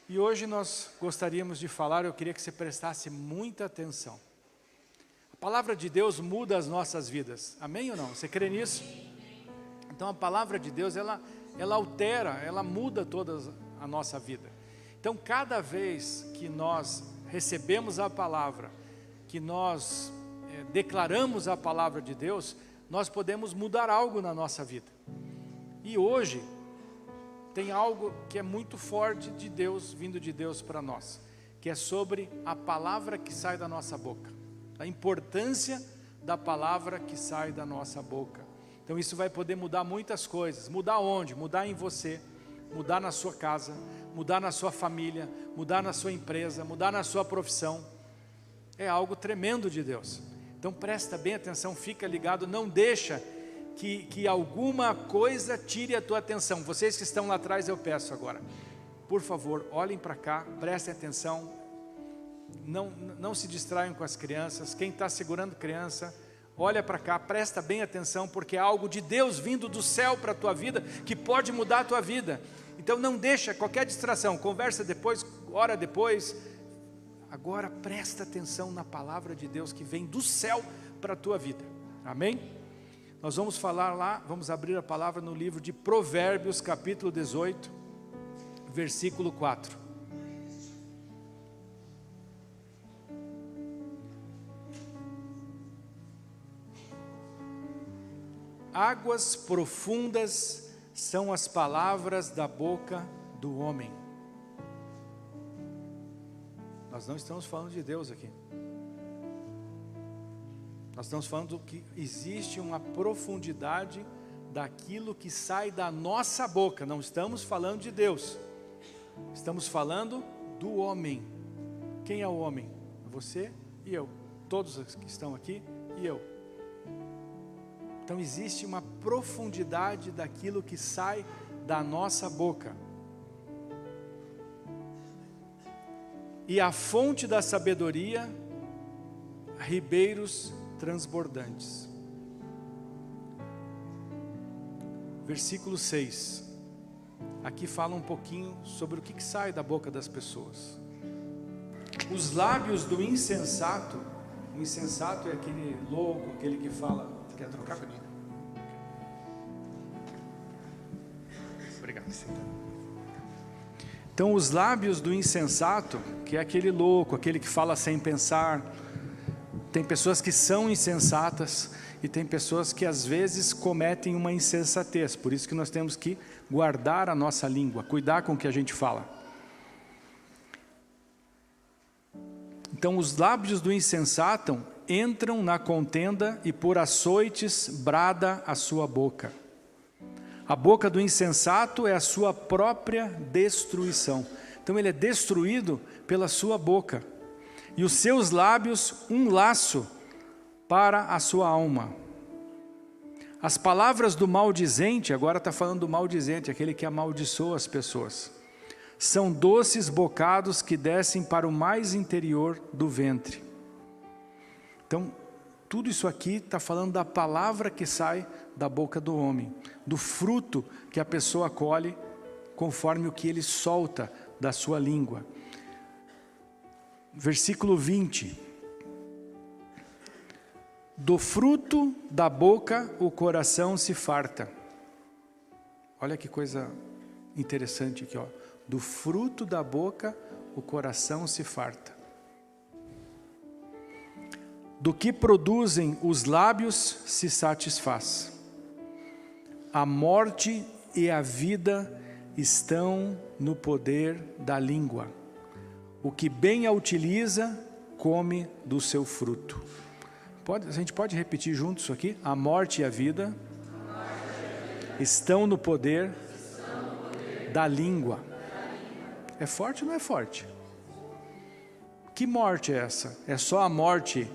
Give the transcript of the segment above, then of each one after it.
E hoje nós gostaríamos de falar, eu queria que você prestasse muita atenção. A palavra de Deus muda as nossas vidas, amém ou não? Você crê nisso? Então a palavra de Deus, ela altera, ela muda toda a nossa vida. Então cada vez que nós recebemos a palavra, que nós declaramos a palavra de Deus, nós podemos mudar algo na nossa vida. E hoje tem algo que é muito forte de Deus, vindo de Deus para nós, que é sobre a palavra que sai da nossa boca, a importância da palavra que sai da nossa boca. Então isso vai poder mudar muitas coisas. Mudar onde? Mudar em você, mudar na sua casa, mudar na sua família, mudar na sua empresa, mudar na sua profissão. É algo tremendo de Deus. Então presta bem atenção, fica ligado, não deixa que alguma coisa tire a tua atenção. Vocês que estão lá atrás, eu peço agora, por favor, olhem para cá, prestem atenção, não se distraiam com as crianças. Quem está segurando criança, olha para cá, presta bem atenção, porque é algo de Deus vindo do céu para a tua vida, que pode mudar a tua vida. Então não deixa qualquer distração, conversa depois, ora depois. Agora presta atenção na palavra de Deus que vem do céu para a tua vida, amém? Nós vamos falar lá, vamos abrir a palavra no livro de Provérbios, capítulo 18, versículo 4. Águas profundas são as palavras da boca do homem. Nós não estamos falando de Deus aqui. Nós estamos falando que existe uma profundidade daquilo que sai da nossa boca. Não estamos falando de Deus. Estamos falando do homem. Quem é o homem? Você e eu. Todos os que estão aqui e eu. Então existe uma profundidade daquilo que sai da nossa boca. E a fonte da sabedoria, ribeiros transbordantes. Versículo 6. Aqui fala um pouquinho sobre o que sai da boca das pessoas. Os lábios do insensato. O insensato é aquele louco, aquele que fala. Quer trocar? Obrigado. Então os lábios do insensato, que é aquele louco, aquele que fala sem pensar. Tem pessoas que são insensatas e tem pessoas que às vezes cometem uma insensatez. Por isso que nós temos que guardar a nossa língua, cuidar com o que a gente fala. Então os lábios do insensato entram na contenda e por açoites brada a sua boca. A boca do insensato é a sua própria destruição. Então ele é destruído pela sua boca. E os seus lábios um laço para a sua alma. As palavras do maldizente, agora está falando do maldizente, aquele que amaldiçoa as pessoas, são doces bocados que descem para o mais interior do ventre. Então, tudo isso aqui está falando da palavra que sai da boca do homem, do fruto que a pessoa colhe conforme o que ele solta da sua língua. Versículo 20. Do fruto da boca o coração se farta. Olha que coisa interessante aqui, ó. Do fruto da boca o coração se farta. Do que produzem os lábios se satisfaz. A morte e a vida estão no poder da língua. O que bem a utiliza, come do seu fruto. A gente pode repetir juntos isso aqui? A morte e a vida estão no poder da língua. É forte ou não é forte? Que morte é essa? É só a morte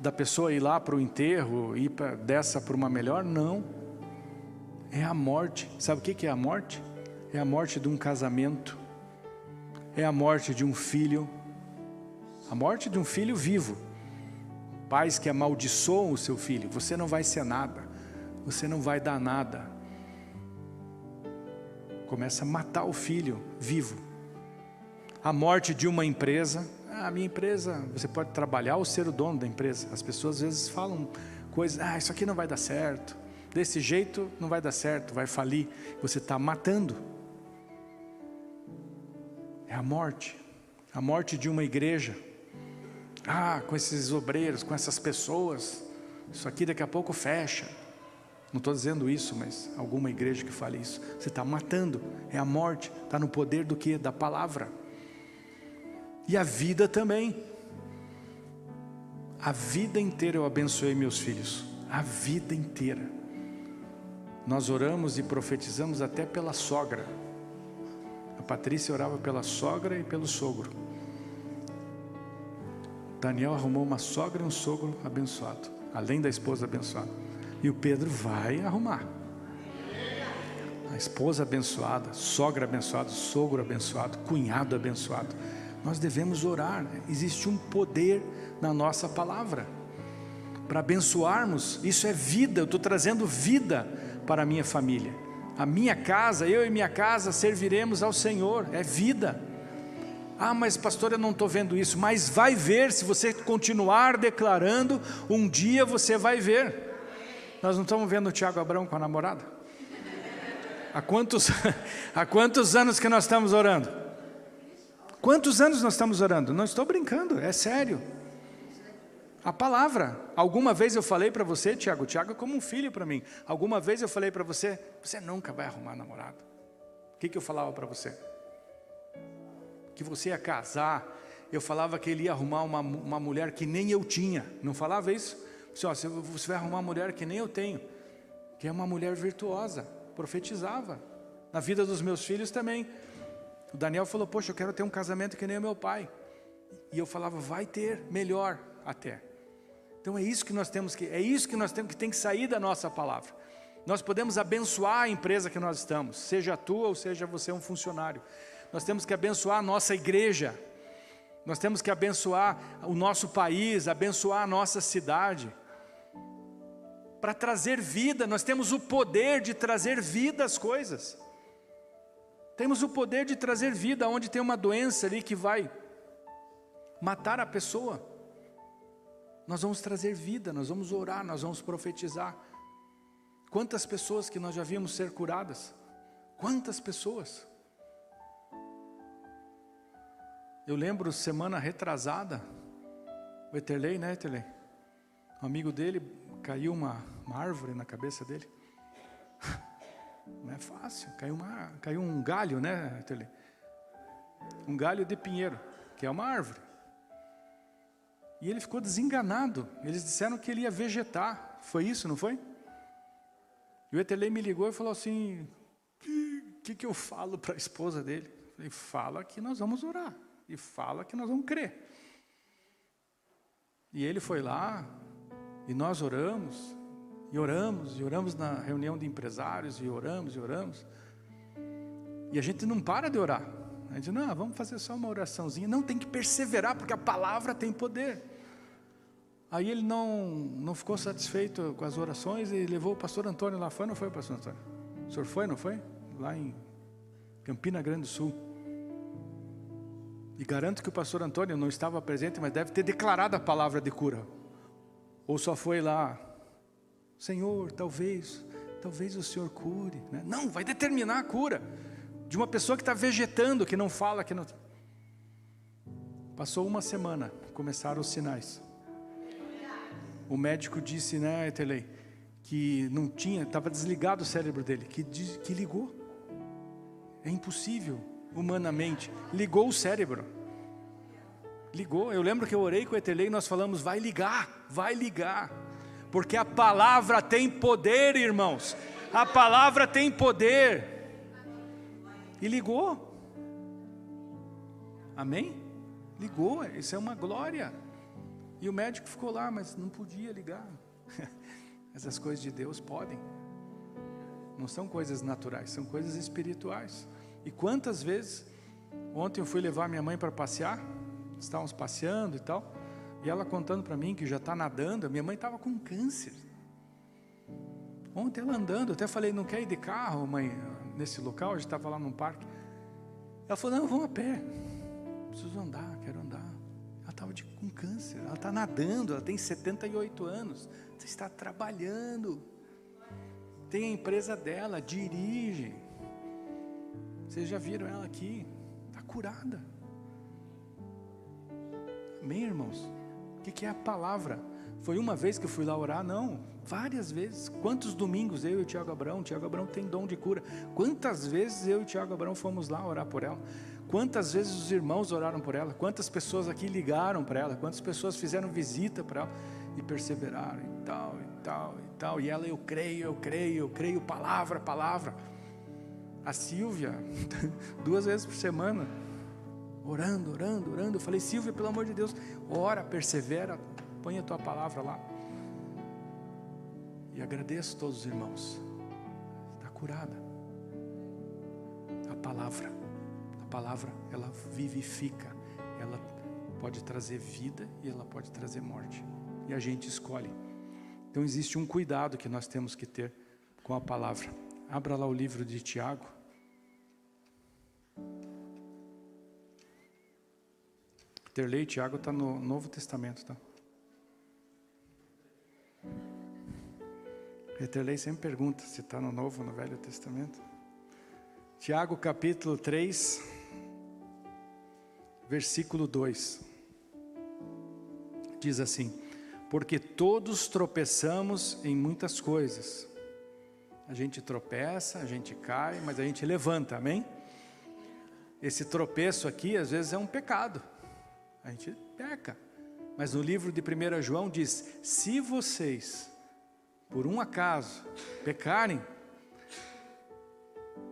da pessoa ir lá para o enterro, ir dessa para uma melhor? Não. É a morte. Sabe o que é a morte? É a morte de um casamento. É a morte de um filho. A morte de um filho vivo. Pais que amaldiçoam o seu filho. Você não vai ser nada. Você não vai dar nada. Começa a matar o filho vivo. A morte de uma empresa. A minha empresa, você pode trabalhar ou ser o dono da empresa. As pessoas às vezes falam coisas, isso aqui não vai dar certo, desse jeito não vai dar certo, vai falir. Você está matando. É a morte de uma igreja. Com esses obreiros, com essas pessoas, isso aqui daqui a pouco fecha. Não estou dizendo isso, mas alguma igreja que fale isso. Você está matando, é a morte, está no poder do quê? Da palavra. E a vida também. A vida inteira eu abençoei meus filhos. A vida inteira. Nós oramos e profetizamos até pela sogra. A Patrícia orava pela sogra e pelo sogro. Daniel arrumou uma sogra e um sogro abençoado, além da esposa abençoada. E o Pedro vai arrumar. A esposa abençoada, sogra abençoada, sogro abençoado, cunhado abençoado. Nós devemos orar. Existe um poder na nossa palavra para abençoarmos. Isso é vida. Eu estou trazendo vida para a minha família. A minha casa, eu e minha casa serviremos ao Senhor. É vida. Mas pastor, eu não estou vendo isso. Mas vai ver, se você continuar declarando, um dia você vai ver. Nós não estamos vendo o Tiago Abrão com a namorada? Há quantos anos que nós estamos orando? Quantos anos nós estamos orando? Não estou brincando, é sério. A palavra. Alguma vez eu falei para você, Tiago é como um filho para mim. Alguma vez eu falei para você, você nunca vai arrumar namorado. O que eu falava para você? Que você ia casar. Eu falava que ele ia arrumar uma mulher que nem eu tinha. Não falava isso? Você vai arrumar uma mulher que nem eu tenho. Que é uma mulher virtuosa. Profetizava. Na vida dos meus filhos também. O Daniel falou, poxa, eu quero ter um casamento que nem o meu pai. E eu falava, vai ter, melhor até. Então é isso que nós temos que tem que sair da nossa palavra. Nós podemos abençoar a empresa que nós estamos, seja a tua ou seja você um funcionário. Nós temos que abençoar a nossa igreja. Nós temos que abençoar o nosso país, abençoar a nossa cidade. Para trazer vida, nós temos o poder de trazer vida às coisas. Temos o poder de trazer vida onde tem uma doença ali que vai matar a pessoa. Nós vamos trazer vida, nós vamos orar, nós vamos profetizar. Quantas pessoas que nós já vimos ser curadas? Quantas pessoas? Eu lembro semana retrasada, o Eterlei, né, Eterlei? Um amigo dele, caiu uma árvore na cabeça dele. Não é fácil, caiu um galho, né, Eterlei? Um galho de pinheiro, que é uma árvore. E ele ficou desenganado. Eles disseram que ele ia vegetar. Foi isso, não foi? E o Eterlei me ligou e falou assim, o que eu falo para a esposa dele? Eu falei, fala que nós vamos orar. E fala que nós vamos crer. E ele foi lá, e nós oramos, e oramos na reunião de empresários, e oramos. E a gente não para de orar. A gente, não, vamos fazer só uma oraçãozinha. Não, tem que perseverar, porque a palavra tem poder. Aí ele não ficou satisfeito com as orações e levou o pastor Antônio lá. Foi ou não foi, pastor Antônio? O senhor foi, não foi? Lá em Campina Grande do Sul. E garanto que o pastor Antônio não estava presente, mas deve ter declarado a palavra de cura. Ou só foi lá, Senhor, talvez o Senhor cure. Né? Não, vai determinar a cura de uma pessoa que está vegetando, que não fala, que não... Passou uma semana, começaram os sinais. O médico disse, né, Etelei, que não tinha, estava desligado o cérebro dele, que ligou. É impossível, humanamente. Ligou o cérebro. Ligou. Eu lembro que eu orei com o Etelei e nós falamos, vai ligar. Porque a palavra tem poder, irmãos. A palavra tem poder. E ligou. Amém? Ligou, isso é uma glória. E o médico ficou lá, mas não podia ligar. Essas coisas de Deus podem. Não são coisas naturais, são coisas espirituais. E quantas vezes, ontem eu fui levar minha mãe para passear, estávamos passeando e tal, e ela contando para mim que já está nadando, a minha mãe estava com câncer. Ontem ela andando, eu até falei, não quer ir de carro, mãe, nesse local, a gente estava lá num parque. Ela falou, não, vamos a pé. preciso andar, quero andar. Ela estava com câncer, ela está nadando, ela tem 78 anos, você está trabalhando, tem a empresa dela, dirige. Vocês já viram ela aqui, está curada. Amém, irmãos? O que é a palavra? Foi uma vez que eu fui lá orar? Não, várias vezes. Quantos domingos eu e o Tiago Abrão tem dom de cura. Quantas vezes eu e o Tiago Abrão fomos lá orar por ela? Quantas vezes os irmãos oraram por ela? Quantas pessoas aqui ligaram para ela? Quantas pessoas fizeram visita para ela? E perseveraram e tal, e tal, e tal. E ela, eu creio, palavra. A Silvia, 2 vezes por semana, orando. Eu falei, Silvia, pelo amor de Deus, ora, persevera, põe a tua palavra lá. E agradeço a todos os irmãos. Está curada. A palavra, ela vivifica. Ela pode trazer vida e ela pode trazer morte. E a gente escolhe. Então existe um cuidado que nós temos que ter com a palavra. Abra lá o livro de Tiago. Terlei, Tiago está no Novo Testamento, tá? Terlei sempre pergunta se está no Novo ou no Velho Testamento. Tiago capítulo 3, versículo 2. Diz assim: porque todos tropeçamos em muitas coisas. A gente tropeça, a gente cai, mas a gente levanta, amém? Esse tropeço aqui às vezes é um pecado. A gente peca. Mas no livro de 1 João diz: se vocês, por um acaso, pecarem,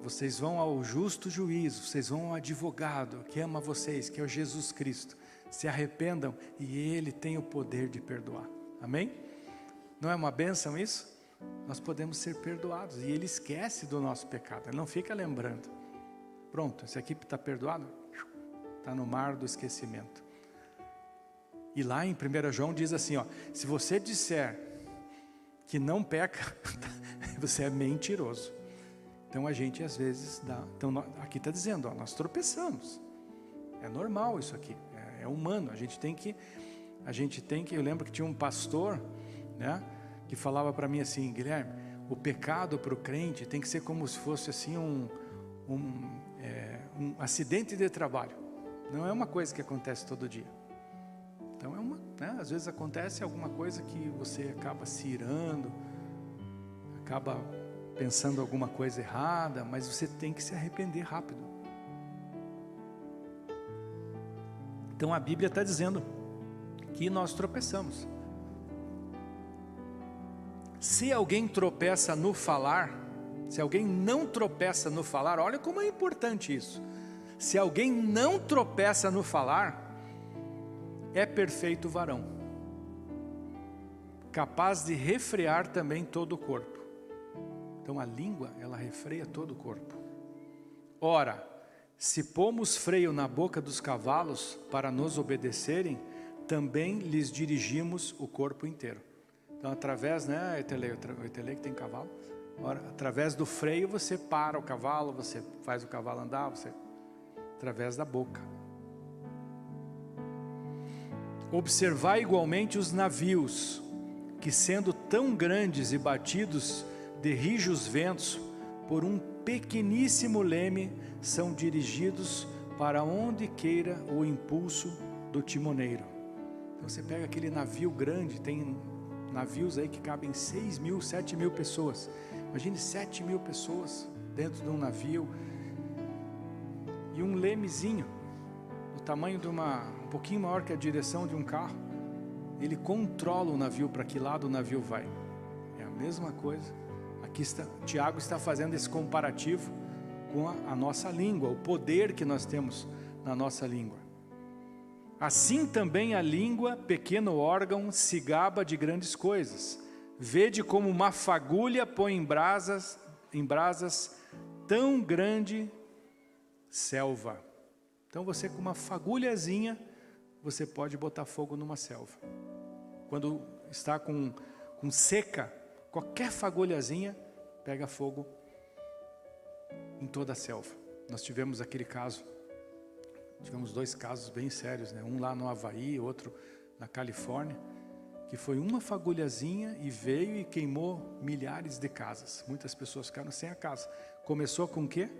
vocês vão ao justo juízo, vocês vão ao advogado que ama vocês, que é o Jesus Cristo. Se arrependam e Ele tem o poder de perdoar. Amém? Não é uma bênção isso? Nós podemos ser perdoados e Ele esquece do nosso pecado, Ele não fica lembrando. Pronto, esse aqui está perdoado? Está no mar do esquecimento. E lá em 1 João diz assim, ó, se você disser que não peca, você é mentiroso. Então a gente às vezes dá, então, aqui está dizendo, ó, nós tropeçamos. É normal isso aqui, é humano. A gente tem que, eu lembro que tinha um pastor, né, que falava para mim assim, Guilherme, o pecado para o crente tem que ser como se fosse assim um acidente de trabalho. Não é uma coisa que acontece todo dia. Então às vezes acontece alguma coisa que você acaba se irando, acaba pensando alguma coisa errada, mas você tem que se arrepender rápido. Então a Bíblia está dizendo que nós tropeçamos. Se alguém tropeça no falar, se alguém não tropeça no falar, olha como é importante isso. Se alguém não tropeça no falar, é perfeito varão, capaz de refrear também todo o corpo. Então a língua, ela refreia todo o corpo. Ora, se pomos freio na boca dos cavalos para nos obedecerem, também lhes dirigimos o corpo inteiro. Então através, né, o Etelei que tem cavalo, ora, através do freio você para o cavalo, você faz o cavalo andar, através da boca. Observai igualmente os navios, que sendo tão grandes e batidos de rijos ventos, por um pequeníssimo leme, são dirigidos para onde queira o impulso do timoneiro. Então você pega aquele navio grande, tem navios aí que cabem 6.000, 7.000 pessoas. Imagine 7.000 pessoas dentro de um navio, e um lemezinho, do tamanho de um pouquinho maior que a direção de um carro, ele controla o navio para que lado o navio vai. É a mesma coisa. Aqui Tiago está fazendo esse comparativo com a nossa língua, o poder que nós temos na nossa língua. Assim também a língua, pequeno órgão, se gaba de grandes coisas. Vede como uma fagulha põe em brasas tão grande selva. Então você com uma fagulhazinha, você pode botar fogo numa selva. Quando está com seca, qualquer fagulhazinha pega fogo em toda a selva. Nós tivemos aquele caso Tivemos 2 casos bem sérios, né? Um lá no Havaí, outro na Califórnia, que foi uma fagulhazinha e veio e queimou milhares de casas. Muitas pessoas ficaram sem a casa. Começou com o quê?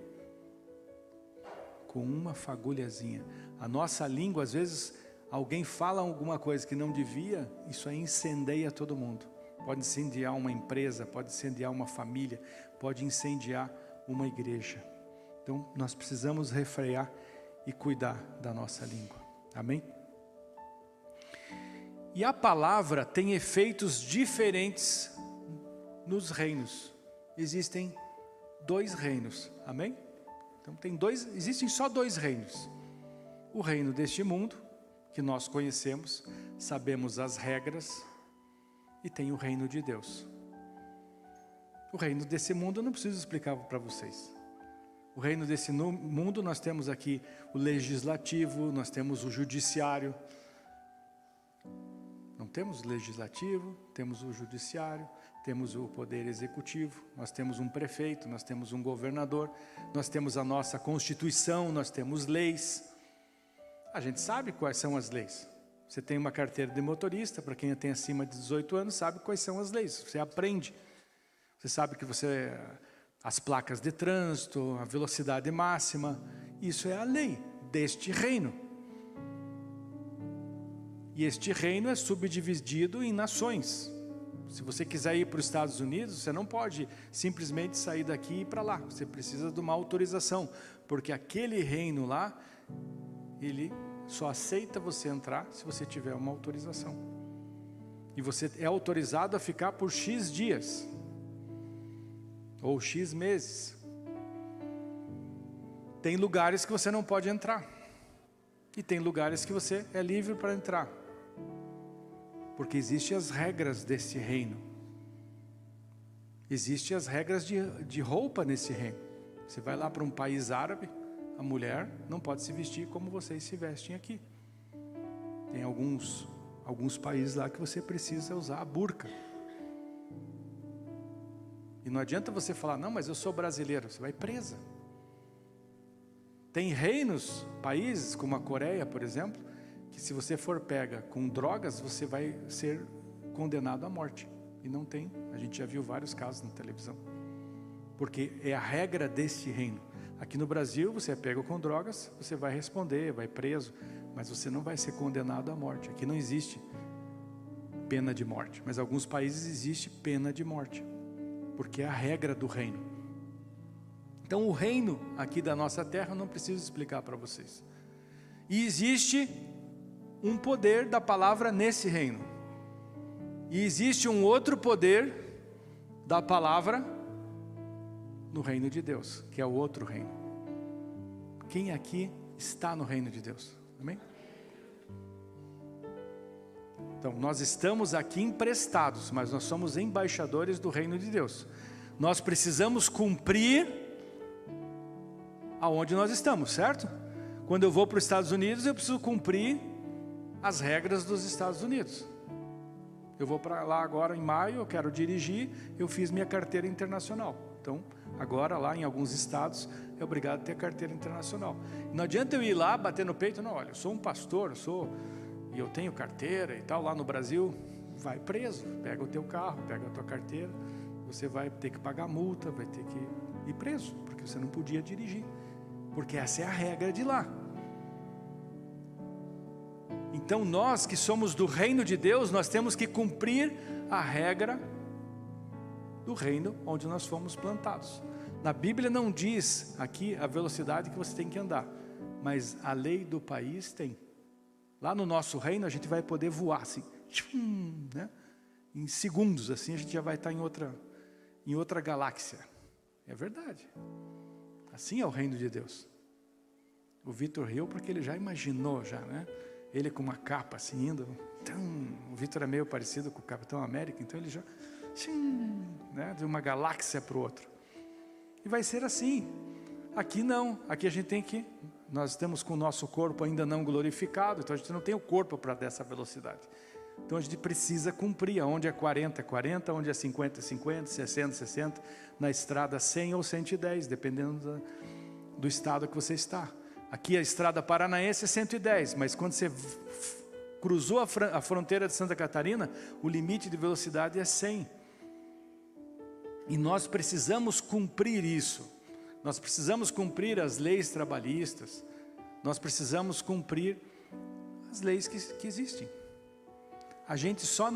Com uma fagulhazinha. A nossa língua, às vezes, alguém fala alguma coisa que não devia, isso aí incendeia todo mundo. Pode incendiar uma empresa, pode incendiar uma família, pode incendiar uma igreja. Então, nós precisamos refrear e cuidar da nossa língua. Amém? E a palavra tem efeitos diferentes nos reinos. Existem 2 reinos. Amém? Então existem só 2 reinos. O reino deste mundo, que nós conhecemos, sabemos as regras, e tem o reino de Deus. O reino desse mundo eu não preciso explicar para vocês. O reino desse mundo, nós temos aqui o legislativo, nós temos o judiciário. Não temos o legislativo, temos o judiciário, temos o poder executivo, nós temos um prefeito, nós temos um governador, nós temos a nossa Constituição, nós temos leis. A gente sabe quais são as leis. Você tem uma carteira de motorista, para quem tem acima de 18 anos, sabe quais são as leis. Você aprende. Você sabe que as placas de trânsito, a velocidade máxima, isso é a lei deste reino. E este reino é subdividido em nações. Se você quiser ir para os Estados Unidos, você não pode simplesmente sair daqui e ir para lá. Você precisa de uma autorização, porque aquele reino lá, ele só aceita você entrar se você tiver uma autorização. E você é autorizado a ficar por X dias. Ou X meses. Tem lugares que você não pode entrar. E tem lugares que você é livre para entrar. Porque existem as regras desse reino. Existem as regras de roupa nesse reino. Você vai lá para um país árabe, a mulher não pode se vestir como vocês se vestem aqui. Tem alguns países lá que você precisa usar a burca. E não adianta você falar, não, mas eu sou brasileiro. Você vai presa. Tem reinos, países como a Coreia, por exemplo, que se você for pega com drogas, você vai ser condenado à morte. E não tem, a gente já viu vários casos na televisão. Porque é a regra desse reino. Aqui no Brasil, você é pego com drogas, você vai responder, vai preso, mas você não vai ser condenado à morte. Aqui não existe pena de morte, mas em alguns países existe pena de morte. Porque é a regra do reino. Então o reino aqui da nossa terra eu não preciso explicar para vocês. E existe um poder da palavra nesse reino. E existe um outro poder da palavra no reino de Deus, que é o outro reino. Quem aqui está no reino de Deus? Amém? Então, nós estamos aqui emprestados, mas nós somos embaixadores do reino de Deus. Nós precisamos cumprir aonde nós estamos, certo? Quando eu vou para os Estados Unidos, eu preciso cumprir as regras dos Estados Unidos. Eu vou para lá agora em maio, eu quero dirigir, eu fiz minha carteira internacional. Então, agora lá em alguns estados, é obrigado a ter carteira internacional. Não adianta eu ir lá, bater no peito, não, olha, eu sou um pastor, e eu tenho carteira e tal, lá no Brasil, vai preso, pega o teu carro, pega a tua carteira, você vai ter que pagar multa, vai ter que ir preso, porque você não podia dirigir, porque essa é a regra de lá. Então nós que somos do reino de Deus, nós temos que cumprir a regra do reino onde nós fomos plantados. Na Bíblia não diz aqui a velocidade que você tem que andar, mas a lei do país tem. Lá no nosso reino a gente vai poder voar assim, né? Em segundos assim a gente já vai estar em outra galáxia. É verdade. Assim é o reino de Deus. O Vitor riu porque ele já imaginou já, né? Ele com uma capa assim indo. O Vitor é meio parecido com o Capitão América, então ele já, né? De uma galáxia para o outro. E vai ser assim. Aqui não. Aqui a gente tem que... Nós estamos com o nosso corpo ainda não glorificado, então a gente não tem o corpo para dessa velocidade. Então a gente precisa cumprir, onde é 40, 40, onde é 50, 50, 60, 60, na estrada 100 ou 110, dependendo do estado que você está. Aqui a estrada paranaense é 110, mas quando você cruzou a fronteira de Santa Catarina, o limite de velocidade é 100. E nós precisamos cumprir isso. Nós precisamos cumprir as leis trabalhistas. Nós precisamos cumprir as leis que existem. A gente só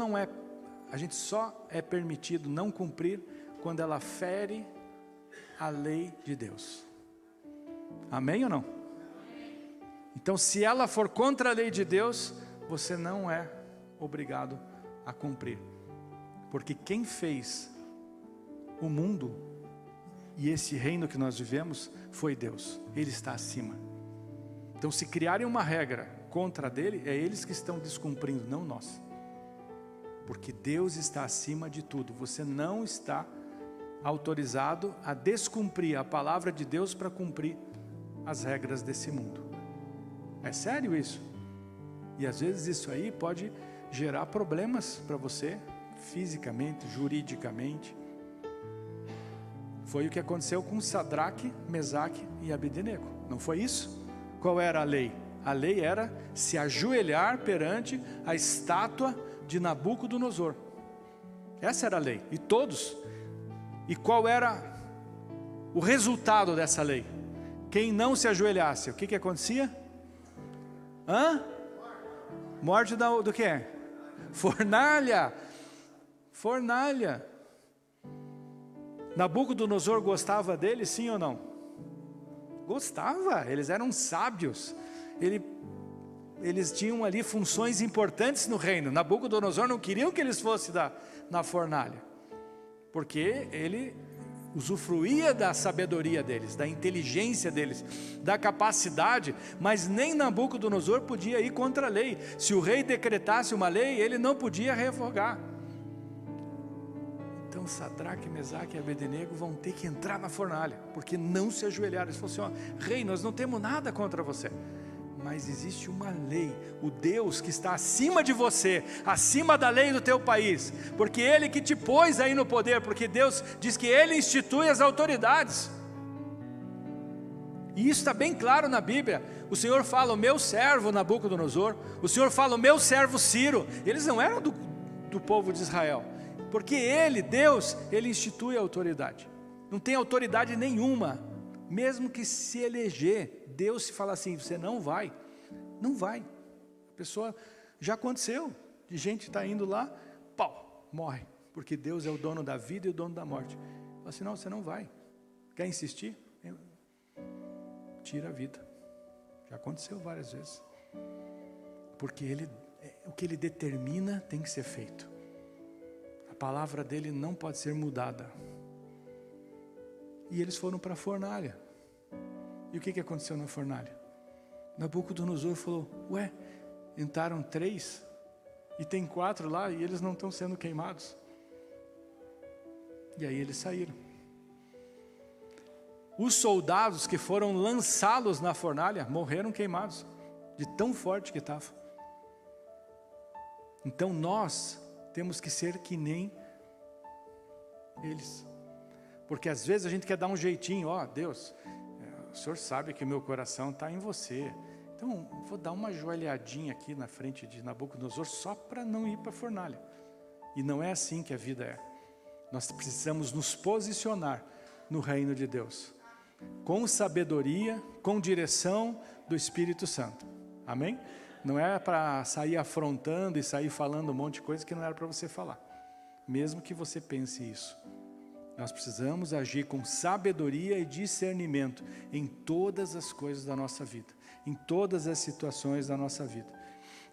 é permitido não cumprir quando ela fere a lei de Deus. Amém ou não? Então, se ela for contra a lei de Deus, você não é obrigado a cumprir. Porque quem fez o mundo e esse reino que nós vivemos foi Deus. Ele está acima. Então, se criarem uma regra contra dele, é eles que estão descumprindo, não nós. Porque Deus está acima de tudo. Você não está autorizado a descumprir a palavra de Deus para cumprir as regras desse mundo. É sério isso? E às vezes isso aí pode gerar problemas para você, fisicamente, juridicamente. Foi o que aconteceu com Sadraque, Mesaque e Abednego. Não foi isso? Qual era a lei? A lei era se ajoelhar perante a estátua de Nabucodonosor. Essa era a lei. E todos. E qual era o resultado dessa lei? Quem não se ajoelhasse, o que acontecia? Morte do quê? Fornalha. Fornalha. Nabucodonosor gostava dele, sim ou não? Gostava, eles eram sábios. Eles tinham ali funções importantes no reino. Nabucodonosor não queria que eles fossem na fornalha, porque ele usufruía da sabedoria deles, da inteligência deles, da capacidade, mas nem Nabucodonosor podia ir contra a lei. Se o rei decretasse uma lei, ele não podia revogar. Então Sadraque, Mesaque e Abednego vão ter que entrar na fornalha, porque não se ajoelharam. Eles falaram assim: rei, nós não temos nada contra você, mas existe uma lei, o Deus que está acima de você, acima da lei do teu país, porque Ele que te pôs aí no poder, porque Deus diz que Ele institui as autoridades, e isso está bem claro na Bíblia. O Senhor fala: o meu servo Nabucodonosor, o Senhor fala: o meu servo Ciro. Eles não eram do povo de Israel, porque Ele, Deus, Ele institui a autoridade. Não tem autoridade nenhuma, mesmo que se eleger, Deus se fala assim: você não vai, não vai. A pessoa, já aconteceu, de gente está indo lá, pau, morre, porque Deus é o dono da vida e o dono da morte. Fala assim: não, você não vai. Quer insistir? Tira a vida. Já aconteceu várias vezes. Porque o que Ele determina tem que ser feito. A palavra dele não pode ser mudada. E eles foram para a fornalha. E o que aconteceu na fornalha? Nabucodonosor falou: ué, entraram 3 e tem 4 lá e eles não estão sendo queimados. E aí eles saíram. Os soldados que foram lançá-los na fornalha morreram queimados, de tão forte que estava. Então nós temos que ser que nem eles. Porque às vezes a gente quer dar um jeitinho: ó, Deus, o Senhor sabe que o meu coração está em você, então vou dar uma joelhadinha aqui na frente de Nabucodonosor só para não ir para a fornalha. E não é assim que a vida é. Nós precisamos nos posicionar no reino de Deus, com sabedoria, com direção do Espírito Santo. Amém? Não é para sair afrontando e sair falando um monte de coisa que não era para você falar, mesmo que você pense isso. Nós precisamos agir com sabedoria e discernimento em todas as coisas da nossa vida, em todas as situações da nossa vida.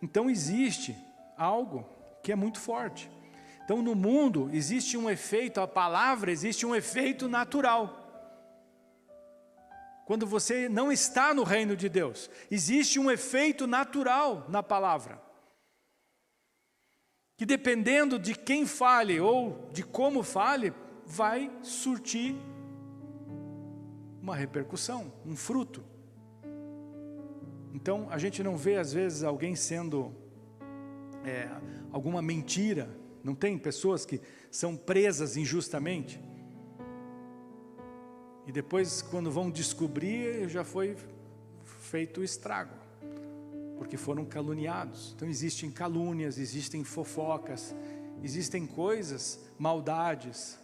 Então existe algo que é muito forte. Então no mundo existe um efeito, a palavra existe um efeito natural. Quando você não está no reino de Deus, existe um efeito natural na palavra, que dependendo de quem fale ou de como fale, vai surtir uma repercussão, um fruto. Então a gente não vê às vezes alguém sendo alguma mentira. Não tem pessoas que são presas injustamente e depois, quando vão descobrir, já foi feito estrago, porque foram caluniados. Então existem calúnias, existem fofocas, existem coisas, maldades.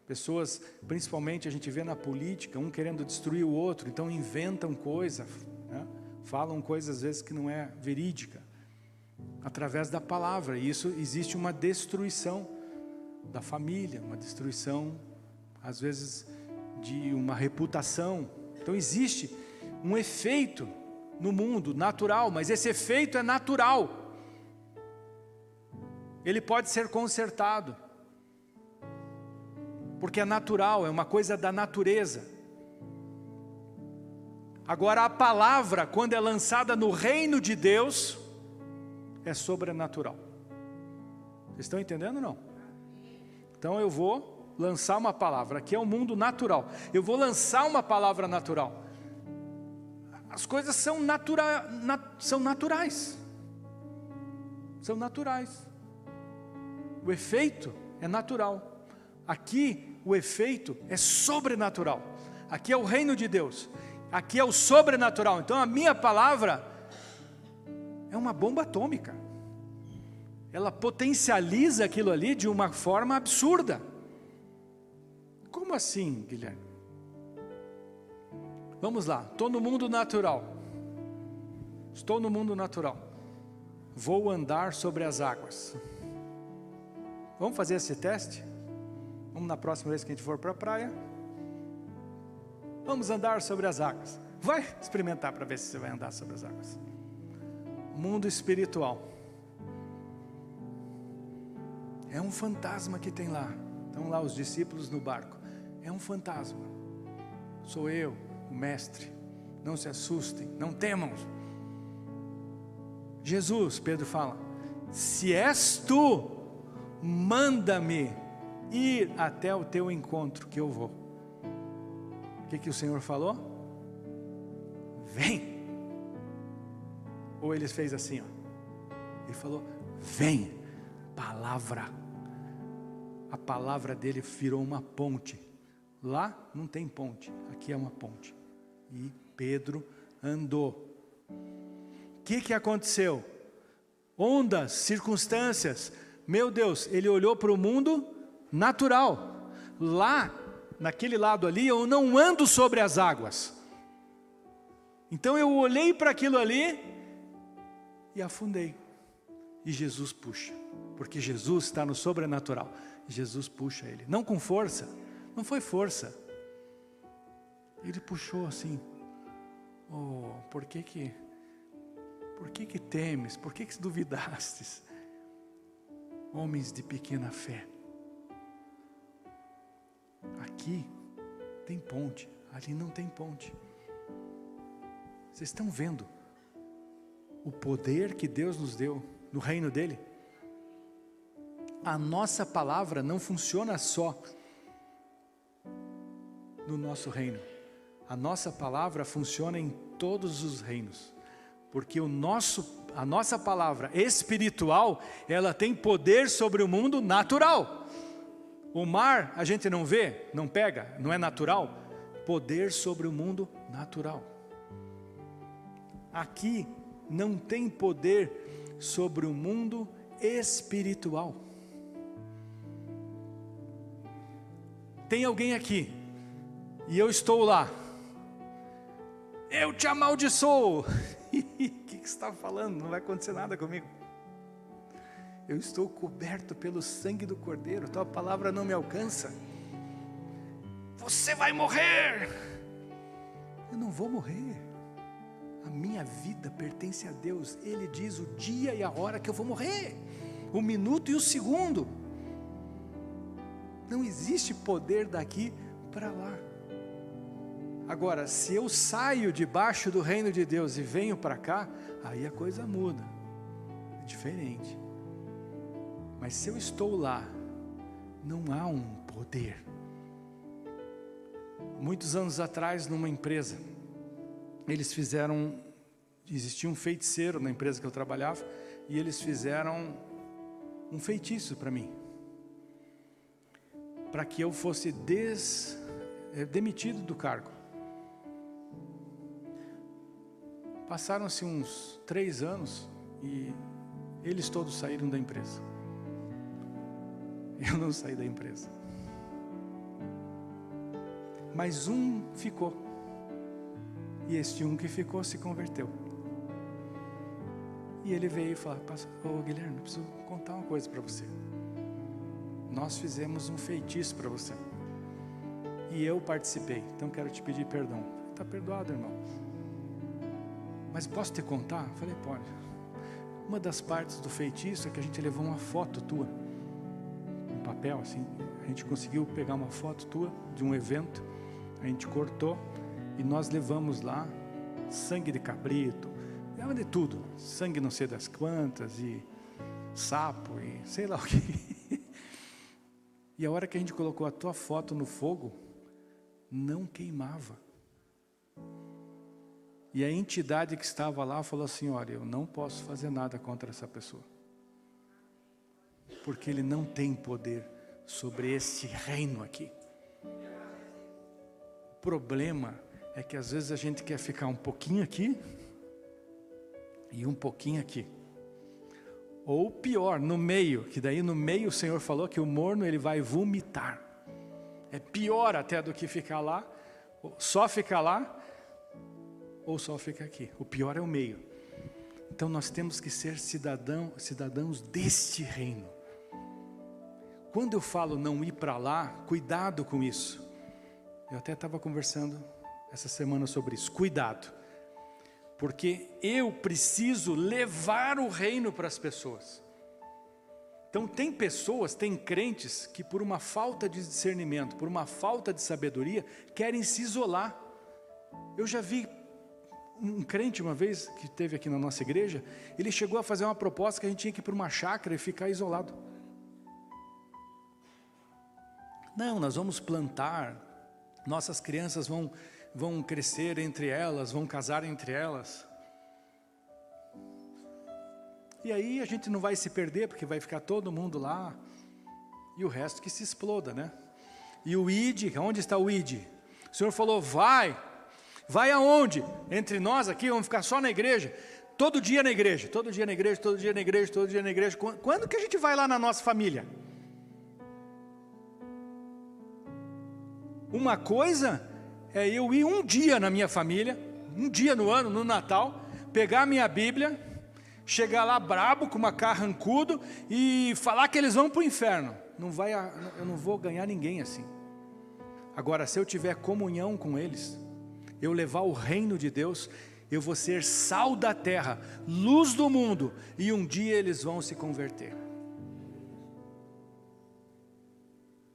Pessoas, principalmente a gente vê na política, um querendo destruir o outro, então inventam coisa, né? Falam coisas às vezes que não é verídica, através da palavra. E isso existe uma destruição da família, uma destruição às vezes de uma reputação. Então existe um efeito no mundo natural, mas esse efeito é natural. Ele pode ser consertado, porque é natural, é uma coisa da natureza. Agora a palavra, quando é lançada no reino de Deus, é sobrenatural. Vocês estão entendendo ou não? Então eu vou lançar uma palavra, aqui é o mundo natural. Eu vou lançar uma palavra natural. As coisas são naturais. São naturais. O efeito é natural. Aqui o efeito é sobrenatural. Aqui é o reino de Deus. Aqui é o sobrenatural. Então a minha palavra é uma bomba atômica. Ela potencializa aquilo ali de uma forma absurda. Como assim, Guilherme? Vamos lá, estou no mundo natural. Estou no mundo natural. Vou andar sobre as águas. Vamos fazer esse teste? Vamos na próxima vez que a gente for para a praia. Vamos andar sobre as águas. Vai experimentar para ver se você vai andar sobre as águas. Mundo espiritual. É um fantasma que tem lá. Estão lá os discípulos no barco. É um fantasma. Sou eu, o mestre. Não se assustem, não temam. Jesus, Pedro fala, se és tu, manda-me ir até o teu encontro que eu vou. O que o Senhor falou? Vem. Ou ele fez assim, ó. Ele falou, vem. Palavra. A palavra dele virou uma ponte. Lá não tem ponte, aqui é uma ponte. E Pedro andou. O que aconteceu? Ondas, circunstâncias. Meu Deus, ele olhou para o mundo natural. Lá, naquele lado ali, eu não ando sobre as águas. Então eu olhei para aquilo ali e afundei. E Jesus puxa, porque Jesus está no sobrenatural. Jesus puxa ele, não com força, não foi força. Ele puxou assim. Oh, por que temes? Por que duvidastes? Homens de pequena fé. Aqui tem ponte, ali não tem ponte. Vocês estão vendo o poder que Deus nos deu no reino dele? A nossa palavra não funciona só no nosso reino. A nossa palavra funciona em todos os reinos. Porque a nossa palavra espiritual, ela tem poder sobre o mundo natural. O mar a gente não vê, não pega, não é natural. Poder sobre o mundo natural. Aqui não tem poder sobre o mundo espiritual. Tem alguém aqui, e eu estou lá. Eu te amaldiçoo. O que você está falando? Não vai acontecer nada comigo. Eu estou coberto pelo sangue do Cordeiro. Tua palavra não me alcança. Você vai morrer. Eu não vou morrer. A minha vida pertence a Deus. Ele diz o dia e a hora que eu vou morrer. O minuto e o segundo. Não existe poder daqui para lá. Agora, se eu saio debaixo do reino de Deus e venho para cá, aí a coisa muda. É diferente. Mas se eu estou lá, não há um poder. Muitos anos atrás, numa empresa, existia um feiticeiro na empresa que eu trabalhava, e eles fizeram um feitiço para mim, para que eu fosse demitido do cargo. Passaram-se uns 3 anos e eles todos saíram da empresa. Eu não saí da empresa. Mas um ficou. E este um que ficou se converteu. E ele veio e falou: ô Guilherme, eu preciso contar uma coisa para você. Nós fizemos um feitiço para você. E eu participei, então quero te pedir perdão. Está perdoado, irmão. Mas posso te contar? Eu falei: pode. Uma das partes do feitiço é que a gente levou uma foto tua, um papel assim. A gente conseguiu pegar uma foto tua de um evento. A gente cortou e nós levamos lá sangue de cabrito, leva de tudo, sangue não sei das quantas, e sapo, e sei lá o que. E a hora que a gente colocou a tua foto no fogo, não queimava. E a entidade que estava lá falou assim: olha, eu não posso fazer nada contra essa pessoa, porque ele não tem poder sobre esse reino aqui. O problema é que às vezes a gente quer ficar um pouquinho aqui e um pouquinho aqui. Ou pior, no meio, que daí no meio o Senhor falou que o morno ele vai vomitar. É pior até do que ficar lá, só ficar lá, ou só ficar aqui. O pior é o meio. Então nós temos que ser cidadãos deste reino. Quando eu falo não ir para lá, cuidado com isso. Eu até estava conversando essa semana sobre isso. Cuidado. Porque eu preciso levar o reino para as pessoas. Então tem pessoas, tem crentes que por uma falta de discernimento, por uma falta de sabedoria, querem se isolar. Eu já vi um crente uma vez, que esteve aqui na nossa igreja, ele chegou a fazer uma proposta que a gente tinha que ir para uma chácara e ficar isolado. Não, nós vamos plantar, nossas crianças vão crescer entre elas, vão casar entre elas. E aí a gente não vai se perder, porque vai ficar todo mundo lá, e o resto que se exploda, né? E o ID, onde está o ID? O Senhor falou: vai aonde? Entre nós aqui, vamos ficar só na igreja, todo dia na igreja, todo dia na igreja, todo dia na igreja, todo dia na igreja. Quando que a gente vai lá na nossa família? Uma coisa é eu ir um dia na minha família, um dia no ano, no Natal, pegar a minha Bíblia, chegar lá brabo, com uma carrancudo, e falar que eles vão para o inferno. Eu não vou ganhar ninguém assim. Agora, se eu tiver comunhão com eles, eu levar o reino de Deus, eu vou ser sal da terra, luz do mundo, e um dia eles vão se converter.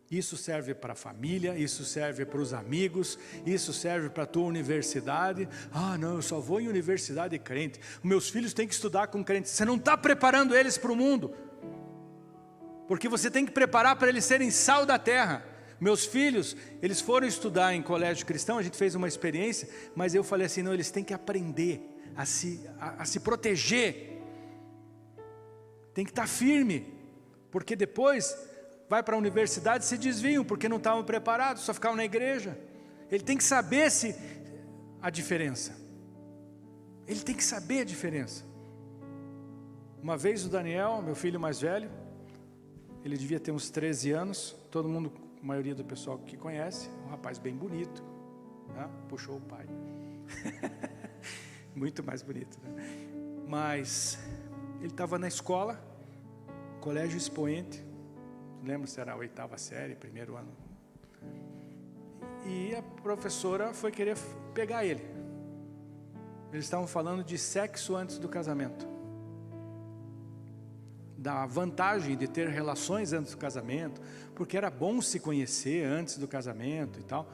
Isso serve para a família, isso serve para os amigos, isso serve para a tua universidade. Ah, não, eu só vou em universidade crente. Meus filhos têm que estudar com crentes. Você não está preparando eles para o mundo, porque você tem que preparar para eles serem sal da terra. Meus filhos, eles foram estudar em colégio cristão, a gente fez uma experiência, mas eu falei assim: não, eles têm que aprender a se proteger. Tem que estar firme, porque depois vai para a universidade e se desviam, porque não estavam preparados, só ficavam na igreja. Ele tem que saber a diferença. Ele tem que saber a diferença. Uma vez o Daniel, meu filho mais velho, ele devia ter uns 13 anos, todo mundo, a maioria do pessoal que conhece, um rapaz bem bonito, né? Puxou o pai. Muito mais bonito, né? Mas ele estava na escola, colégio expoente, não lembro se era a 8ª série, 1º ano. E a professora foi querer pegar ele. Eles estavam falando de sexo antes do casamento, da vantagem de ter relações antes do casamento, porque era bom se conhecer antes do casamento e tal.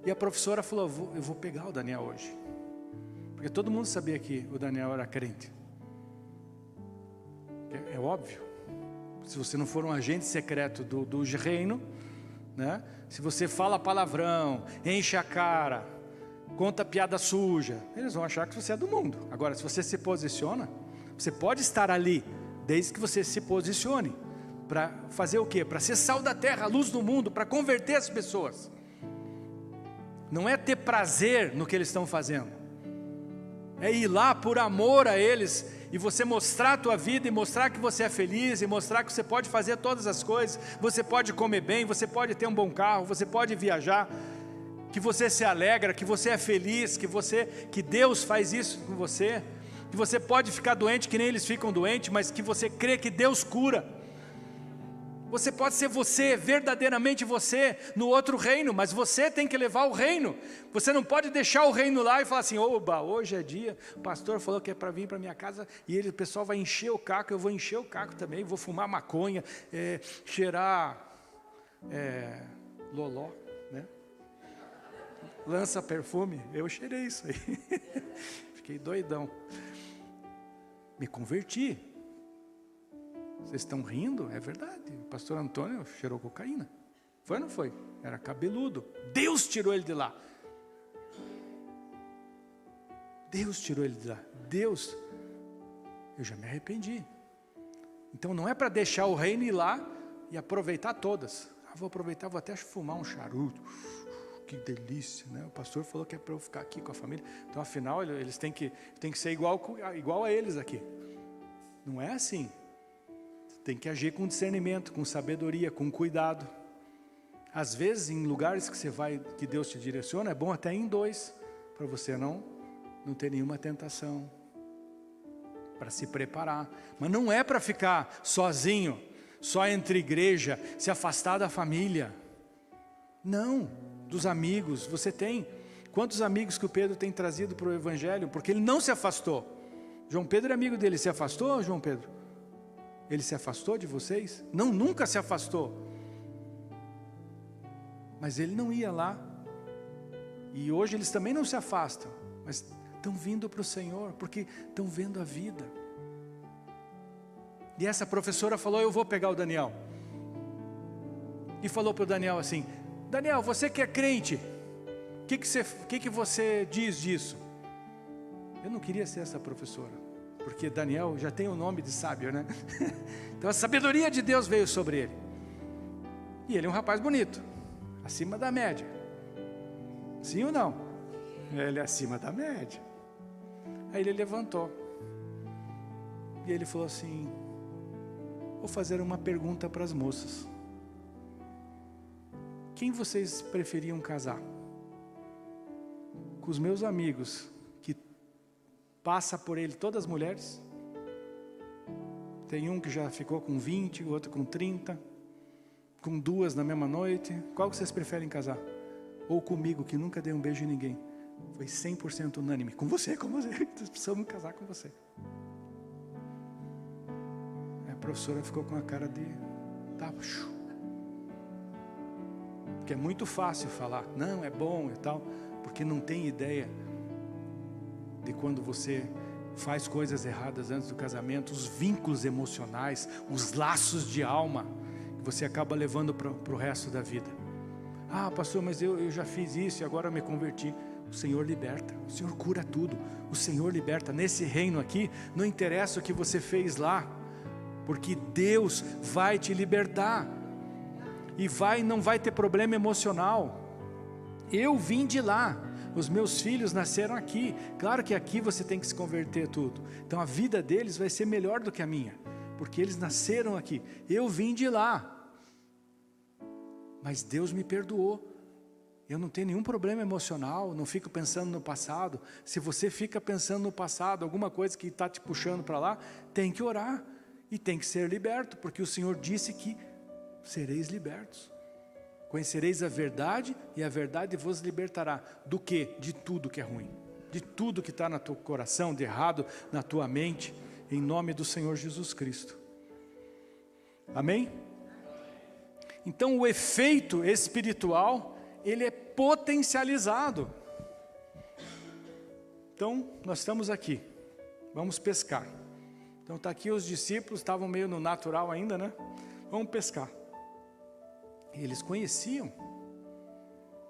E a professora falou: eu vou pegar o Daniel hoje, porque todo mundo sabia que o Daniel era crente. É óbvio. Se você não for um agente secreto do reino, né? Se você fala palavrão, enche a cara, conta piada suja, eles vão achar que você é do mundo. Agora, se você se posiciona, você pode estar ali, desde que você se posicione. Para fazer o quê? Para ser sal da terra, luz do mundo, para converter as pessoas. Não é ter prazer no que eles estão fazendo. é ir lá por amor a eles, e você mostrar a tua vida, e mostrar que você é feliz, e mostrar que você pode fazer todas as coisas, você pode comer bem, você pode ter um bom carro, você pode viajar, que você se alegra, que você é feliz, que Deus faz isso com você, que você pode ficar doente que nem eles ficam doentes, mas que você crê que Deus cura. Você pode ser você, verdadeiramente você, no outro reino, mas você tem que levar o reino. Você não pode deixar o reino lá e falar assim, oba, hoje é dia, o pastor falou que é para vir para minha casa, e o pessoal vai encher o caco, eu vou encher o caco também, vou fumar maconha, cheirar loló, né? Lança perfume, eu cheirei isso aí, fiquei doidão, me converti. Vocês estão rindo? É verdade, o pastor Antônio cheirou cocaína, foi ou não foi? Era cabeludo, Deus tirou ele de lá, Deus tirou ele de lá, Deus, eu já me arrependi. Então não é para deixar o reino ir lá e aproveitar todas. Vou aproveitar, vou até fumar um charuto, que delícia, né? O pastor falou que é para eu ficar aqui com a família, então afinal eles têm que ser igual a eles aqui. Não é assim. Tem que agir com discernimento, com sabedoria, com cuidado. Às vezes em lugares que você vai, que Deus te direciona, é bom até ir em dois, para você não ter nenhuma tentação, para se preparar. Mas não é para ficar sozinho, só entre igreja, se afastar da família. Não, dos amigos. Você tem quantos amigos que o Pedro tem trazido para o Evangelho? Porque ele não se afastou. João Pedro é amigo dele, se afastou, João Pedro? Ele se afastou de vocês? Não, nunca se afastou. Mas ele não ia lá. E hoje eles também não se afastam, mas estão vindo para o Senhor, porque estão vendo a vida. E essa professora falou, eu vou pegar o Daniel. E falou para o Daniel assim, Daniel, você que é crente, o que você diz disso? Eu não queria ser essa professora, porque Daniel já tem o nome de sábio, né? Então a sabedoria de Deus veio sobre ele. E ele é um rapaz bonito, acima da média. Sim ou não? Ele é acima da média. Aí ele levantou. E ele falou assim, vou fazer uma pergunta para as moças. Quem vocês preferiam casar? Com os meus amigos, que passa por ele todas as mulheres? Tem um que já ficou com 20, o outro com 30, com 2 na mesma noite. Qual que vocês preferem casar? Ou comigo, que nunca dei um beijo em ninguém? Foi 100% unânime. Com você. Nós precisamos casar com você. A professora ficou com a cara de tacho. Porque é muito fácil falar, não, é bom e tal, porque não tem ideia de quando você faz coisas erradas antes do casamento, os vínculos emocionais, os laços de alma, que você acaba levando para o resto da vida. Ah, pastor, mas eu já fiz isso e agora eu me converti. O Senhor liberta, o Senhor cura tudo, o Senhor liberta. Nesse reino aqui, não interessa o que você fez lá, porque Deus vai te libertar. E não vai ter problema emocional. Eu vim de lá, os meus filhos nasceram aqui. Claro que aqui você tem que se converter tudo. Então a vida deles vai ser melhor do que a minha, porque eles nasceram aqui. Eu vim de lá, mas Deus me perdoou. Eu não tenho nenhum problema emocional, não fico pensando no passado. Se você fica pensando no passado, alguma coisa que está te puxando para lá, tem que orar e tem que ser liberto, porque o Senhor disse que sereis libertos. Conhecereis a verdade e a verdade vos libertará. Do quê? De tudo que é ruim. De tudo que está no teu coração, de errado na tua mente. Em nome do Senhor Jesus Cristo. Amém? Então o efeito espiritual, ele é potencializado. Então nós estamos aqui. Vamos pescar. Então está aqui os discípulos, estavam meio no natural ainda, né? Vamos pescar. Eles conheciam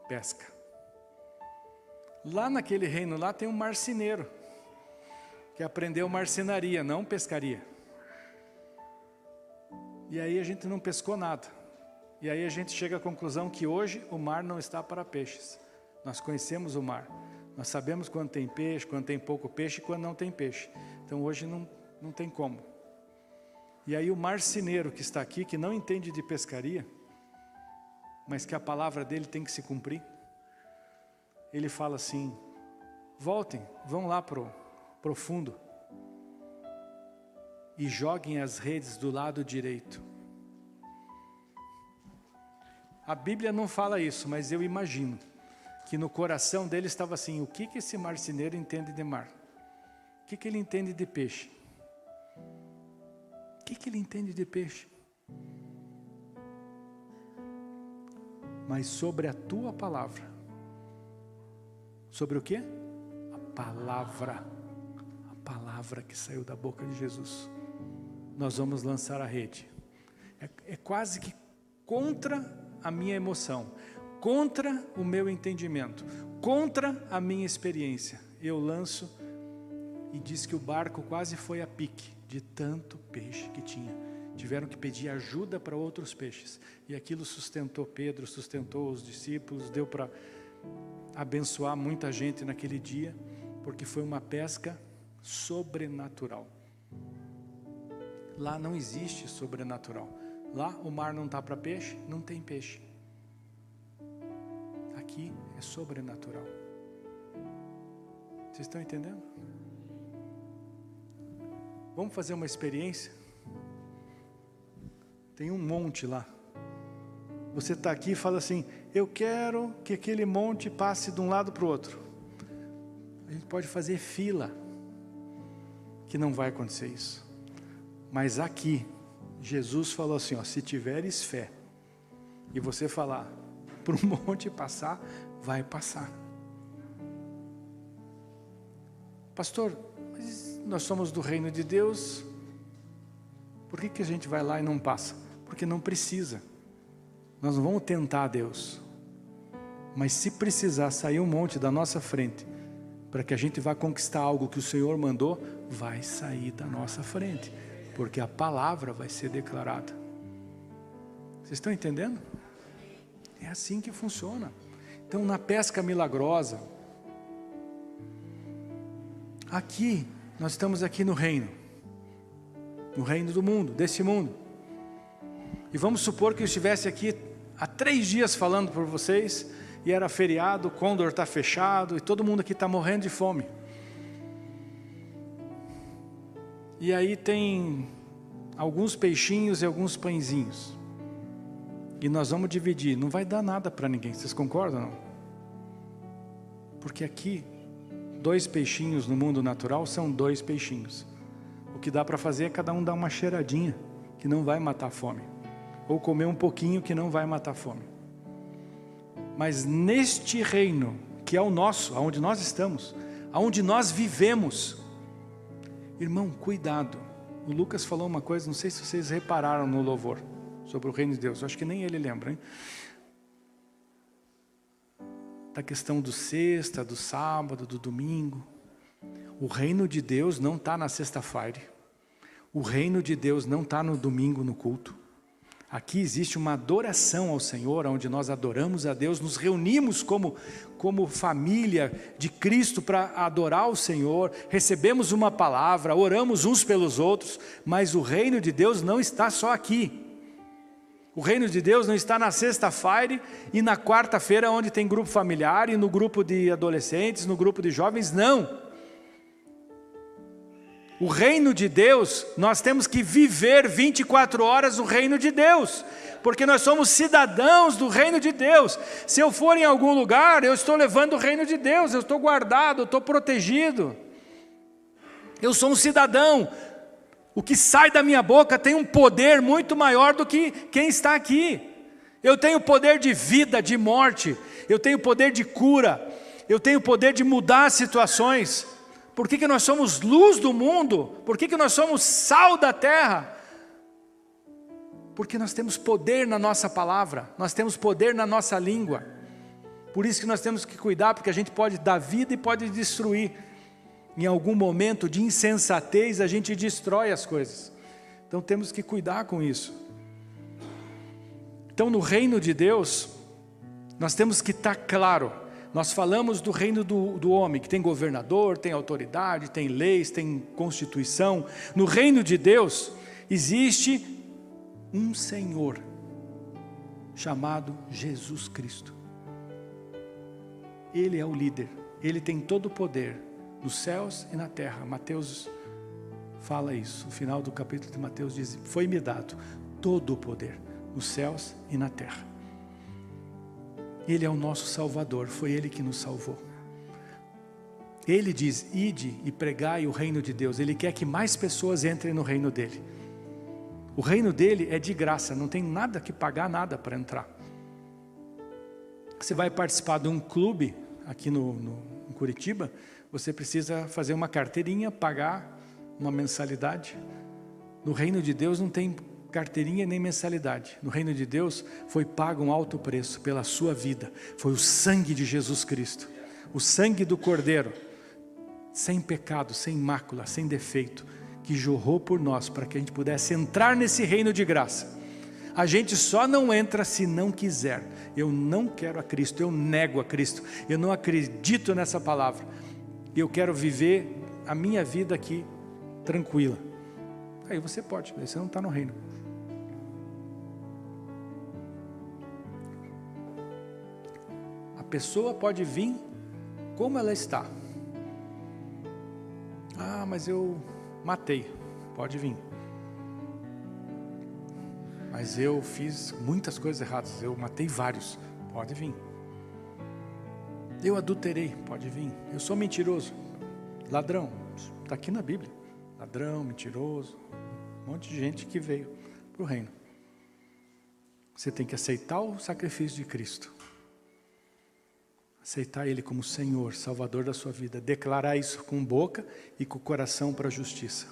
pesca. Lá naquele reino lá tem um marceneiro que aprendeu marcenaria, não pescaria. E aí a gente não pescou nada. E aí a gente chega à conclusão que hoje o mar não está para peixes. Nós conhecemos o mar. Nós sabemos quando tem peixe, quando tem pouco peixe e quando não tem peixe. Então hoje não tem como. E aí o marceneiro que está aqui, que não entende de pescaria, mas que a palavra dele tem que se cumprir, ele fala assim: voltem, vão lá pro fundo e joguem as redes do lado direito. A Bíblia não fala isso, mas eu imagino que no coração dele estava assim: o que esse marceneiro entende de mar? O que ele entende de peixe? O que ele entende de peixe? Mas sobre a tua palavra. Sobre o quê? A palavra que saiu da boca de Jesus. Nós vamos lançar a rede. É quase que contra a minha emoção, contra o meu entendimento, contra a minha experiência. Eu lanço e diz que o barco quase foi a pique de tanto peixe que tinha. Tiveram que pedir ajuda para outros peixes. E aquilo sustentou Pedro, sustentou os discípulos, deu para abençoar muita gente naquele dia, porque foi uma pesca sobrenatural. Lá não existe sobrenatural. Lá o mar não está para peixe, não tem peixe. Aqui é sobrenatural. Vocês estão entendendo? Vamos fazer uma experiência? Tem um monte lá. Você está aqui e fala assim: eu quero que aquele monte passe de um lado para o outro. A gente pode fazer fila, que não vai acontecer isso. Mas aqui, Jesus falou assim, ó: se tiveres fé, e você falar para o monte passar, vai passar. Pastor, mas nós somos do reino de Deus, por que a gente vai lá e não passa? Porque não precisa. Nós não vamos tentar Deus. Mas se precisar sair um monte da nossa frente, para que a gente vá conquistar algo que o Senhor mandou, vai sair da nossa frente. Porque a palavra vai ser declarada. Vocês estão entendendo? É assim que funciona. Então, na pesca milagrosa, aqui, nós estamos aqui no reino do mundo, desse mundo. E vamos supor que eu estivesse aqui há 3 dias falando por vocês, e era feriado, o Condor está fechado, e todo mundo aqui está morrendo de fome. E aí tem alguns peixinhos e alguns pãezinhos. E nós vamos dividir, não vai dar nada para ninguém, vocês concordam não? Porque aqui, 2 peixinhos no mundo natural são 2 peixinhos. O que dá para fazer é cada um dar uma cheiradinha, que não vai matar a fome. Ou comer um pouquinho, que não vai matar a fome. Mas neste reino, que é o nosso, aonde nós estamos, aonde nós vivemos, irmão, cuidado. O Lucas falou uma coisa, não sei se vocês repararam no louvor, sobre o reino de Deus. Eu acho que nem ele lembra, hein? Da questão do sexta, do sábado, do domingo. O reino de Deus não está na sexta-feira. O reino de Deus não está no domingo, no culto. Aqui existe uma adoração ao Senhor, onde nós adoramos a Deus, nos reunimos como família de Cristo para adorar o Senhor, recebemos uma palavra, oramos uns pelos outros, mas o reino de Deus não está só aqui. O reino de Deus não está na sexta-feira e na quarta-feira, onde tem grupo familiar, e no grupo de adolescentes, no grupo de jovens, não. O reino de Deus, nós temos que viver 24 horas o reino de Deus, porque nós somos cidadãos do reino de Deus. Se eu for em algum lugar, eu estou levando o reino de Deus, eu estou guardado, eu estou protegido. Eu sou um cidadão. O que sai da minha boca tem um poder muito maior do que quem está aqui. Eu tenho poder de vida, de morte, eu tenho poder de cura, eu tenho poder de mudar situações. Por que nós somos luz do mundo? Por que nós somos sal da terra? Porque nós temos poder na nossa palavra, nós temos poder na nossa língua. Por isso que nós temos que cuidar, porque a gente pode dar vida e pode destruir. Em algum momento de insensatez, a gente destrói as coisas. Então temos que cuidar com isso. Então no reino de Deus, nós temos que estar claro. Nós falamos do reino do homem, que tem governador, tem autoridade, tem leis, tem constituição. No reino de Deus existe um Senhor chamado Jesus Cristo. Ele é o líder, Ele tem todo o poder nos céus e na terra. Mateus fala isso, no final do capítulo de Mateus diz: foi-me dado todo o poder nos céus e na terra. Ele é o nosso Salvador, foi Ele que nos salvou. Ele diz: ide e pregai o reino de Deus. Ele quer que mais pessoas entrem no reino dele. O reino dele é de graça, não tem nada que pagar, nada para entrar. Você vai participar de um clube aqui em Curitiba, você precisa fazer uma carteirinha, pagar uma mensalidade. No reino de Deus não tem carteirinha nem mensalidade. No reino de Deus foi pago um alto preço pela sua vida. Foi o sangue de Jesus Cristo, o sangue do Cordeiro, sem pecado, sem mácula, sem defeito, que jorrou por nós, para que a gente pudesse entrar nesse reino de graça. A gente só não entra se não quiser. Eu não quero a Cristo, eu nego a Cristo, eu não acredito nessa palavra. Eu quero viver a minha vida aqui tranquila. Aí você pode, aí você não está no reino. A pessoa pode vir como ela está. Ah, mas eu matei. Pode vir. Mas eu fiz muitas coisas erradas. Eu matei vários. Pode vir. Eu adulterei. Pode vir. Eu sou mentiroso. Ladrão. Está aqui na Bíblia. Ladrão, mentiroso. Um monte de gente que veio para o reino. Você tem que aceitar o sacrifício de Cristo. Aceitar Ele como Senhor, Salvador da sua vida. Declarar isso com boca e com o coração para a justiça.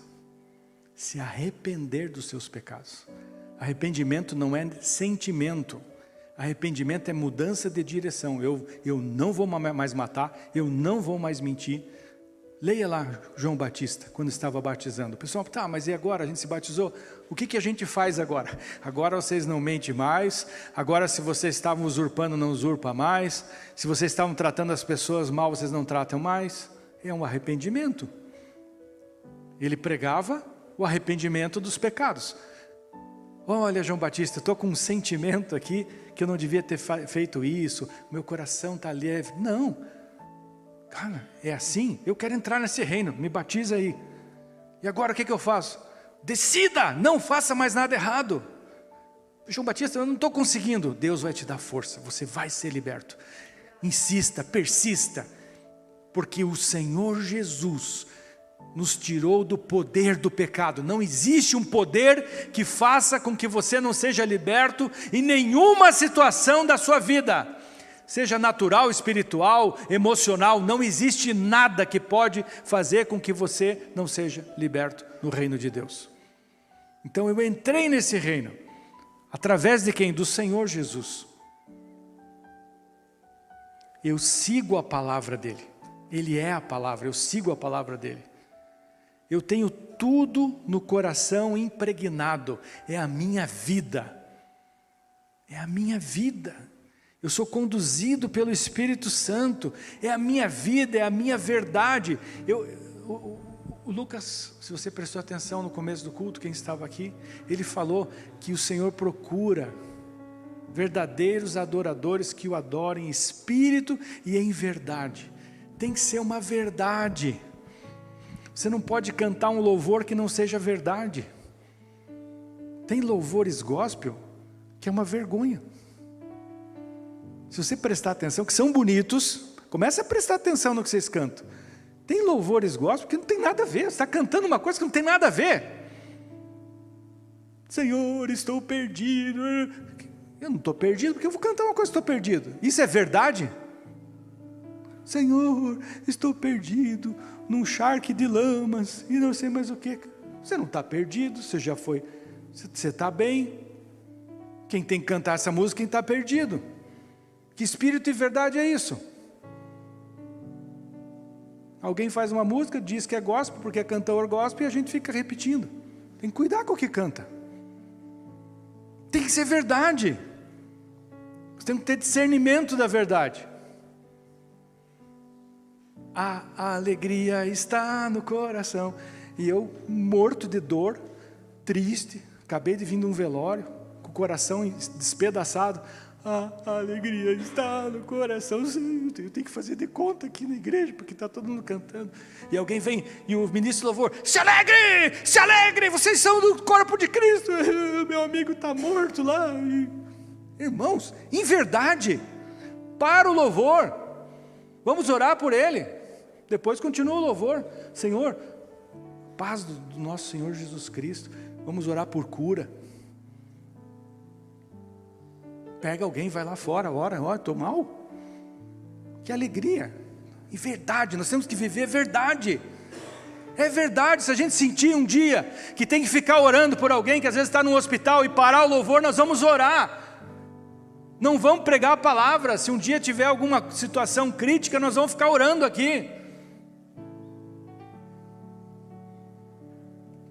Se arrepender dos seus pecados. Arrependimento não é sentimento. Arrependimento é mudança de direção. Eu não vou mais matar, eu não vou mais mentir. Leia lá João Batista, quando estava batizando. O pessoal, tá, mas e agora? A gente se batizou? O que a gente faz agora? Agora vocês não mentem mais. Agora se vocês estavam usurpando, não usurpa mais. Se vocês estavam tratando as pessoas mal, vocês não tratam mais. É um arrependimento. Ele pregava o arrependimento dos pecados. Olha, João Batista, estou com um sentimento aqui que eu não devia ter feito isso. Meu coração está leve. Não. Cara, é assim? Eu quero entrar nesse reino, me batiza aí. E agora o que eu faço? Decida, não faça mais nada errado. João Batista, eu não estou conseguindo. Deus vai te dar força, você vai ser liberto. Insista, persista, porque o Senhor Jesus nos tirou do poder do pecado. Não existe um poder que faça com que você não seja liberto em nenhuma situação da sua vida. Seja natural, espiritual, emocional, não existe nada que pode fazer com que você não seja liberto no reino de Deus. Então eu entrei nesse reino, através de quem? Do Senhor Jesus. Eu sigo a palavra dEle, Ele é a palavra, eu sigo a palavra dEle. Eu tenho tudo no coração impregnado, é a minha vida, é a minha vida. Eu sou conduzido pelo Espírito Santo, é a minha vida, é a minha verdade. O Lucas, se você prestou atenção no começo do culto, quem estava aqui, ele falou que o Senhor procura verdadeiros adoradores que o adorem em espírito e em verdade. Tem que ser uma verdade. Você não pode cantar um louvor que não seja verdade. Tem louvores gospel que é uma vergonha. Se você prestar atenção, que são bonitos, comece a prestar atenção no que vocês cantam. Tem louvores gospel que não tem nada a ver, você está cantando uma coisa que não tem nada a ver. Senhor, estou perdido. Eu não estou perdido, porque eu vou cantar uma coisa que estou perdido. Isso é verdade? Senhor, estou perdido num charque de lamas e não sei mais o que. Você não está perdido, você já foi, você está bem. Quem tem que cantar essa música, quem está perdido. Que espírito e verdade é isso? Alguém faz uma música, diz que é gospel, porque é cantor gospel, e a gente fica repetindo. Tem que cuidar com o que canta. Tem que ser verdade. Você tem que ter discernimento da verdade. A alegria está no coração. E eu, morto de dor, triste, acabei de vir de um velório, com o coração despedaçado. A alegria está no coração. Eu tenho que fazer de conta aqui na igreja, porque está todo mundo cantando. E alguém vem, e o ministro de louvor: se alegre, vocês são do corpo de Cristo. Meu amigo está morto lá. Irmãos, em verdade, para o louvor, vamos orar por ele. Depois continua o louvor. Senhor, paz do nosso Senhor Jesus Cristo, vamos orar por cura. Pega alguém, vai lá fora, ora, estou mal. Que alegria. E verdade, nós temos que viver verdade. É verdade. Se a gente sentir um dia que tem que ficar orando por alguém que às vezes está no hospital e parar o louvor, nós vamos orar. Não vamos pregar a palavra. Se um dia tiver alguma situação crítica, nós vamos ficar orando aqui.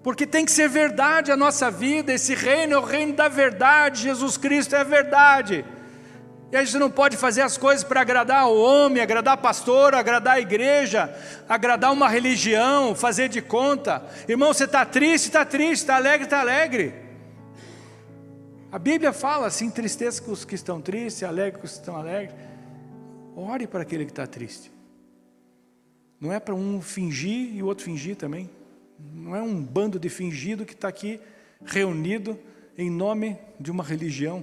Porque tem que ser verdade a nossa vida. Esse reino é o reino da verdade. Jesus Cristo é a verdade. E a gente não pode fazer as coisas para agradar o homem, agradar o pastor, agradar a igreja, agradar uma religião, fazer de conta. Irmão, você está triste, está alegre. A Bíblia fala assim: entristeça com os que estão tristes, alegre com os que estão alegres. Ore para aquele que está triste. Não é para um fingir e o outro fingir também. Não é um bando de fingido que está aqui reunido em nome de uma religião.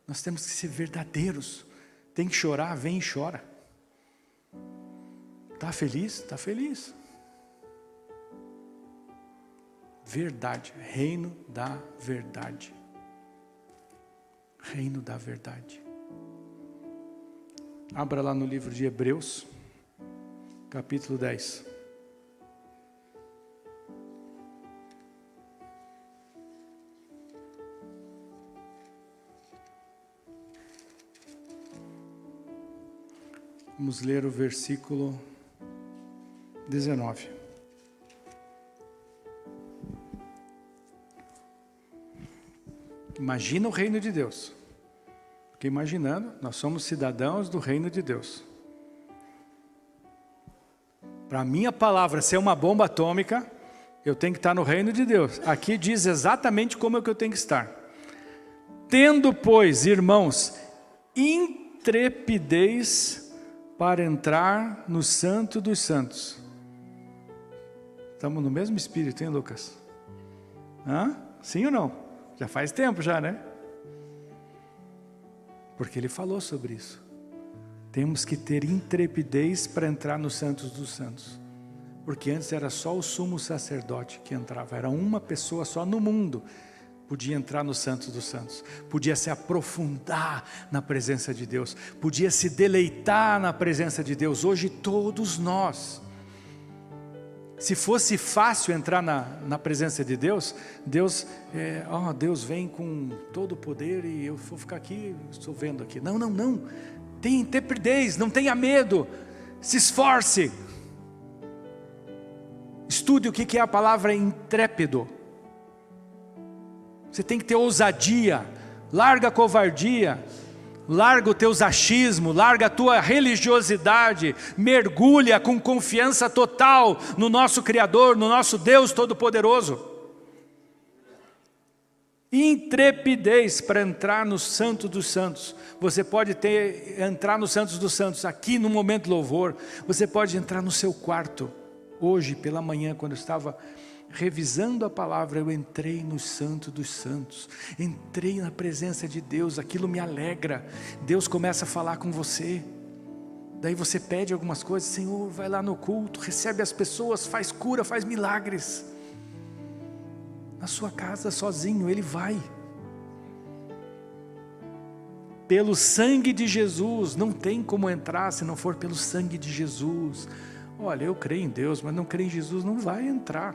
Nós temos que ser verdadeiros. Tem que chorar, vem e chora. Está feliz? Está feliz. Verdade, reino da verdade. Reino da verdade. Abra lá no livro de Hebreus, capítulo 10. Vamos ler o versículo 19. Imagina o reino de Deus. Porque imaginando, nós somos cidadãos do reino de Deus. Para a minha palavra ser uma bomba atômica, eu tenho que estar no reino de Deus. Aqui diz exatamente como é que eu tenho que estar. Tendo, pois, irmãos, intrepidez para entrar no Santo dos Santos. Estamos no mesmo espírito, hein, Lucas? Sim ou não? Já faz tempo já, né? Porque ele falou sobre isso. Temos que ter intrepidez para entrar no Santo dos Santos. Porque antes era só o sumo sacerdote que entrava. Era uma pessoa só no mundo podia entrar no Santo dos Santos, podia se aprofundar na presença de Deus, podia se deleitar na presença de Deus. Hoje todos nós, se fosse fácil entrar na presença de Deus, Deus vem com todo o poder e eu vou ficar aqui, estou vendo aqui. Não, tenha intrepidez, não tenha medo, se esforce, estude o que é a palavra intrépido. Você tem que ter ousadia, larga a covardia, larga o teu achismo, larga a tua religiosidade, mergulha com confiança total no nosso Criador, no nosso Deus Todo-Poderoso. Intrepidez para entrar no Santo dos Santos. Você pode entrar no Santo dos Santos aqui no momento do louvor, você pode entrar no seu quarto. Hoje pela manhã, quando eu estava revisando a palavra, eu entrei no Santo dos Santos, entrei na presença de Deus, aquilo me alegra. Deus começa a falar com você, daí você pede algumas coisas. Senhor, vai lá no culto, recebe as pessoas, faz cura, faz milagres. Na sua casa sozinho, Ele vai. Pelo sangue de Jesus, não tem como entrar se não for pelo sangue de Jesus. Olha, eu creio em Deus, mas não creio em Jesus, não vai entrar.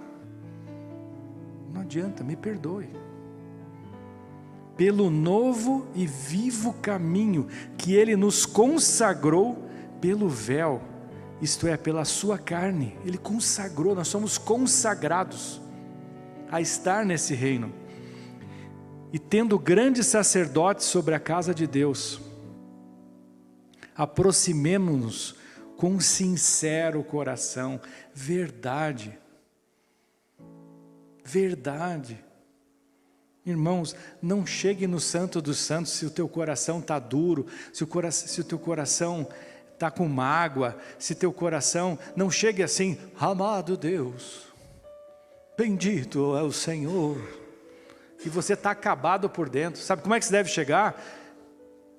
Não adianta, me perdoe. Pelo novo e vivo caminho que Ele nos consagrou pelo véu, isto é, pela sua carne. Ele consagrou, nós somos consagrados a estar nesse reino. E tendo grande sacerdote sobre a casa de Deus, aproximemo-nos com sincero coração. Verdade. Verdade. Irmãos, não chegue no Santo dos Santos se o teu coração está duro, se o teu coração está com mágoa, se teu coração, não chegue assim, amado Deus, bendito é o Senhor, e você está acabado por dentro. Sabe como é que você deve chegar?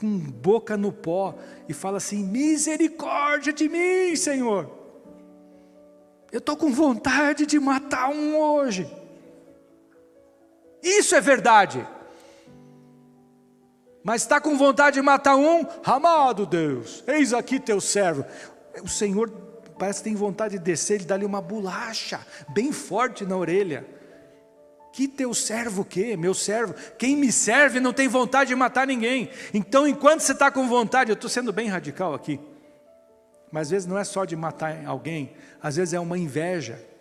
Com boca no pó, e fala assim, misericórdia de mim, Senhor, eu estou com vontade de matar um hoje. Isso é verdade. Mas está com vontade de matar um, amado Deus, eis aqui teu servo. O Senhor parece que tem vontade de descer, ele dá-lhe uma bolacha, bem forte na orelha. Que teu servo o quê? Meu servo, quem me serve não tem vontade de matar ninguém. Então enquanto você está com vontade, eu estou sendo bem radical aqui, mas às vezes não é só de matar alguém, às vezes é uma inveja.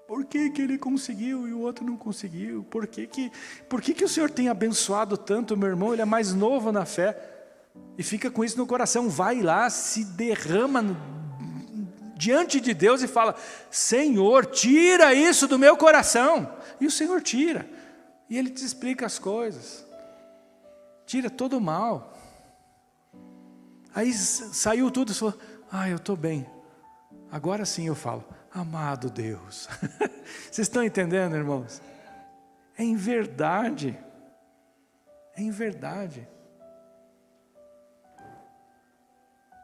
Por que ele conseguiu e o outro não conseguiu? Por que o Senhor tem abençoado tanto meu irmão? Ele é mais novo na fé. E fica com isso no coração. Vai lá, se derrama diante de Deus e fala, Senhor, tira isso do meu coração. E o Senhor tira. E Ele te explica as coisas. Tira todo o mal. Aí saiu tudo e falou, eu estou bem. Agora sim eu falo, amado Deus. Vocês estão entendendo, irmãos? É em verdade. É em verdade.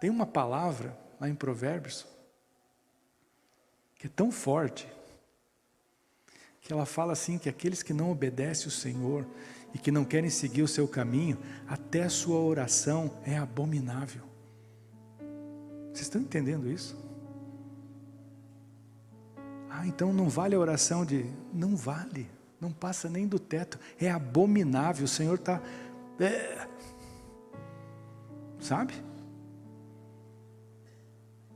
Tem uma palavra lá em Provérbios que é tão forte que ela fala assim, que aqueles que não obedecem o Senhor e que não querem seguir o seu caminho, até a sua oração é abominável. Vocês estão entendendo isso? Então não vale a oração de... Não vale, não passa nem do teto, é abominável. O Senhor está... Sabe?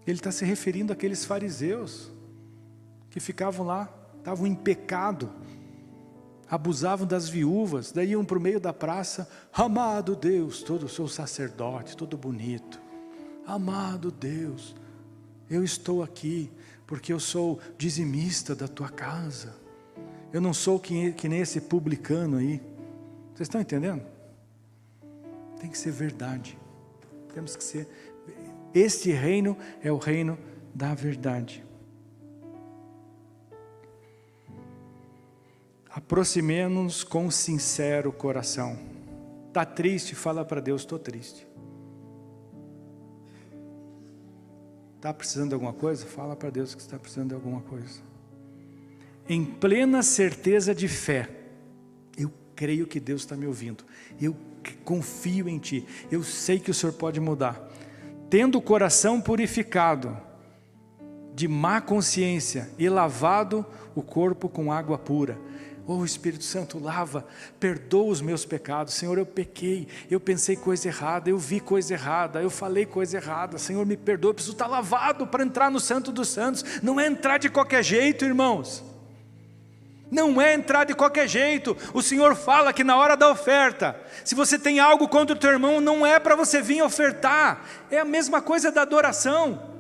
Ele está se referindo àqueles fariseus que ficavam lá, estavam em pecado, abusavam das viúvas, daí iam para o meio da praça, amado Deus, todo seu sacerdote, todo bonito, amado Deus, eu estou aqui, porque eu sou dizimista da tua casa, eu não sou que nem esse publicano aí. Vocês estão entendendo? Tem que ser verdade, temos que ser, este reino é o reino da verdade. Aproximemo-nos com sincero coração. Está triste? Fala para Deus, estou triste. Está precisando de alguma coisa? Fala para Deus que está precisando de alguma coisa. Em plena certeza de fé, eu creio que Deus está me ouvindo, eu confio em Ti, eu sei que o Senhor pode mudar. Tendo o coração purificado de má consciência e lavado o corpo com água pura. Espírito Santo, lava, perdoa os meus pecados. Senhor, eu pequei, eu pensei coisa errada, eu vi coisa errada, eu falei coisa errada. Senhor, me perdoa, eu preciso estar lavado para entrar no Santo dos Santos. Não é entrar de qualquer jeito, irmãos. Não é entrar de qualquer jeito. O Senhor fala que na hora da oferta, se você tem algo contra o teu irmão, não é para você vir ofertar. É a mesma coisa da adoração.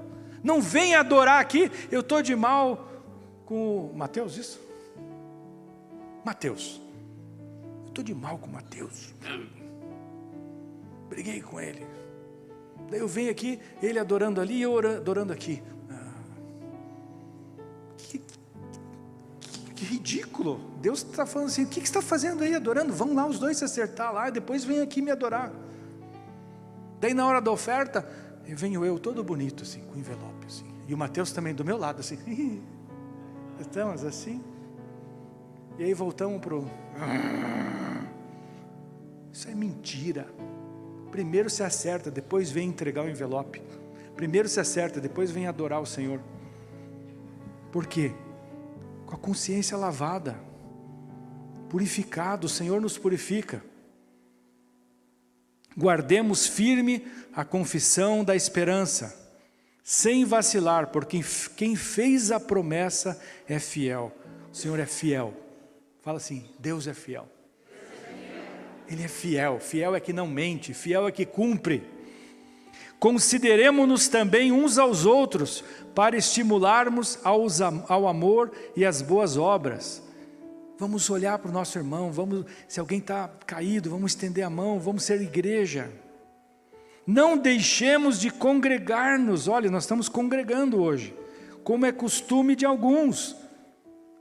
Não venha adorar aqui, eu estou de mal com o Mateus, isso? Mateus, eu estou de mal com o Mateus, briguei com ele, daí eu venho aqui, ele adorando ali e eu adorando aqui. Que ridículo. Deus está falando assim, o que você está fazendo aí adorando? Vão lá os dois se acertar lá, e depois vem aqui me adorar. Daí na hora da oferta, venho eu todo bonito assim, com envelope assim, e o Mateus também do meu lado assim, estamos assim. E aí voltamos para o... Isso é mentira. Primeiro se acerta, depois vem entregar o envelope. Primeiro se acerta, depois vem adorar o Senhor. Por quê? Com a consciência lavada, purificado, o Senhor nos purifica. Guardemos firme a confissão da esperança, sem vacilar, porque quem fez a promessa é fiel. O Senhor é fiel. Fala assim, Deus é fiel. Ele é fiel. Fiel é que não mente, fiel é que cumpre. Consideremo-nos também uns aos outros, para estimularmos ao amor e às boas obras. Vamos olhar para o nosso irmão, se alguém está caído, vamos estender a mão, vamos ser igreja. Não deixemos de congregar-nos, olha, nós estamos congregando hoje, como é costume de alguns.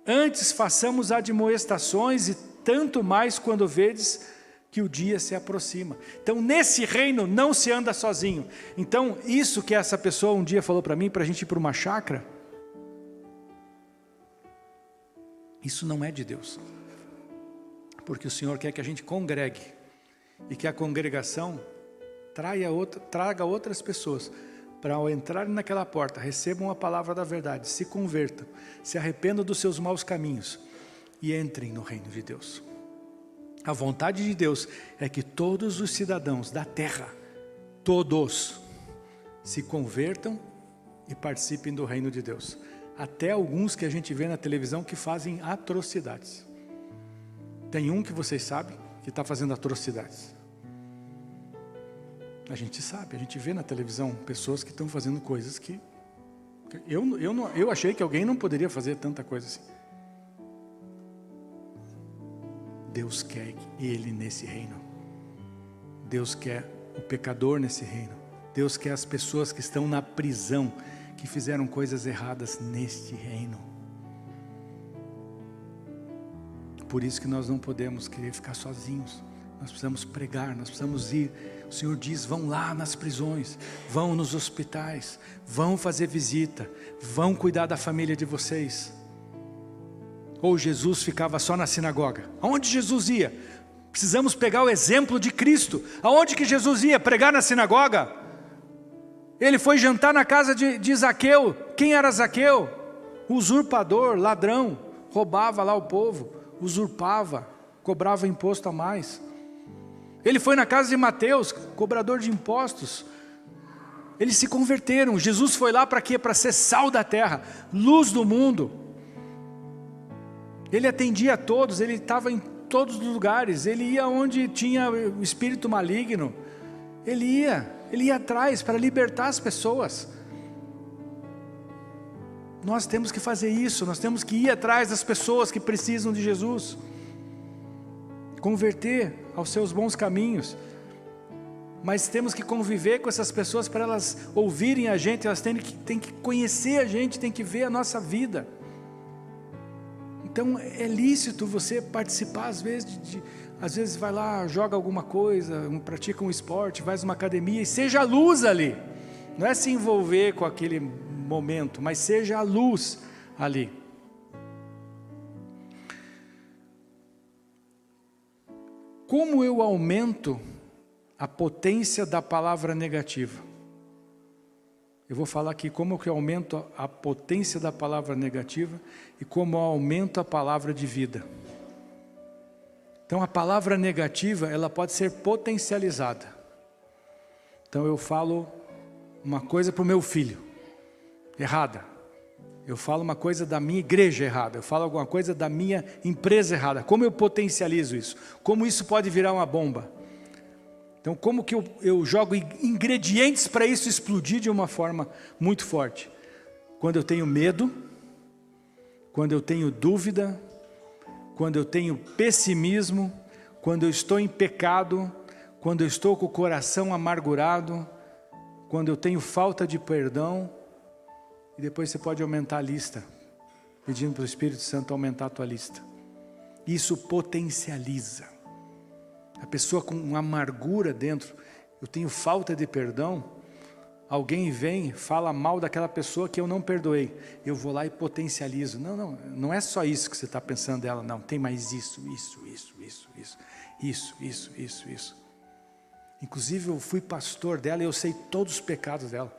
Antes façamos admoestações, e tanto mais quando vedes que o dia se aproxima. Então nesse reino não se anda sozinho. Então isso que essa pessoa um dia falou para mim, para a gente ir para uma chácara, isso não é de Deus. Porque o Senhor quer que a gente congregue, e que a congregação traga outras pessoas, para ao entrarem naquela porta, recebam a palavra da verdade, se convertam, se arrependam dos seus maus caminhos, e entrem no reino de Deus. A vontade de Deus é que todos os cidadãos da terra, todos, se convertam e participem do reino de Deus. Até alguns que a gente vê na televisão que fazem atrocidades. Tem um que vocês sabem que está fazendo atrocidades. A gente sabe, a gente vê na televisão pessoas que estão fazendo coisas que... Eu achei que alguém não poderia fazer tanta coisa assim. Deus quer ele nesse reino. Deus quer o pecador nesse reino. Deus quer as pessoas que estão na prisão, que fizeram coisas erradas neste reino. Por isso que nós não podemos querer ficar sozinhos. Nós precisamos pregar, nós precisamos ir. O Senhor diz, vão lá nas prisões, vão nos hospitais, vão fazer visita, vão cuidar da família de vocês. Ou Jesus ficava só na sinagoga? Aonde Jesus ia? Precisamos pegar o exemplo de Cristo. Aonde que Jesus ia? Pregar na sinagoga? Ele foi jantar na casa de Zaqueu. Quem era Zaqueu? Usurpador, ladrão, roubava lá o povo, usurpava, cobrava imposto a mais. Ele foi na casa de Mateus, cobrador de impostos. Eles se converteram. Jesus foi lá para quê? Para ser sal da terra, luz do mundo. Ele atendia a todos, ele estava em todos os lugares. Ele ia onde tinha o espírito maligno. Ele ia atrás para libertar as pessoas. Nós temos que fazer isso, nós temos que ir atrás das pessoas que precisam de Jesus. Converter aos seus bons caminhos. Mas temos que conviver com essas pessoas para elas ouvirem a gente, elas têm que conhecer a gente, têm que ver a nossa vida. Então é lícito você participar às vezes vai lá, joga alguma coisa, pratica um esporte, vai numa academia e seja a luz ali. Não é se envolver com aquele momento, mas seja a luz ali. Como eu aumento a potência da palavra negativa? Eu vou falar aqui como que eu aumento a potência da palavra negativa e como eu aumento a palavra de vida. Então a palavra negativa, ela pode ser potencializada. Então eu falo uma coisa para o meu filho, errada. Eu falo uma coisa da minha igreja errada. Eu falo alguma coisa da minha empresa errada. Como eu potencializo isso? Como isso pode virar uma bomba? Então como que eu jogo ingredientes para isso explodir de uma forma muito forte? Quando eu tenho medo, quando eu tenho dúvida, quando eu tenho pessimismo, quando eu estou em pecado, quando eu estou com o coração amargurado, quando eu tenho falta de perdão. E depois você pode aumentar a lista, pedindo para o Espírito Santo aumentar a tua lista. Isso potencializa. A pessoa com uma amargura dentro, eu tenho falta de perdão, alguém vem, fala mal daquela pessoa que eu não perdoei, eu vou lá e potencializo. Não é só isso que você está pensando dela, não, tem mais isso. Inclusive eu fui pastor dela e eu sei todos os pecados dela.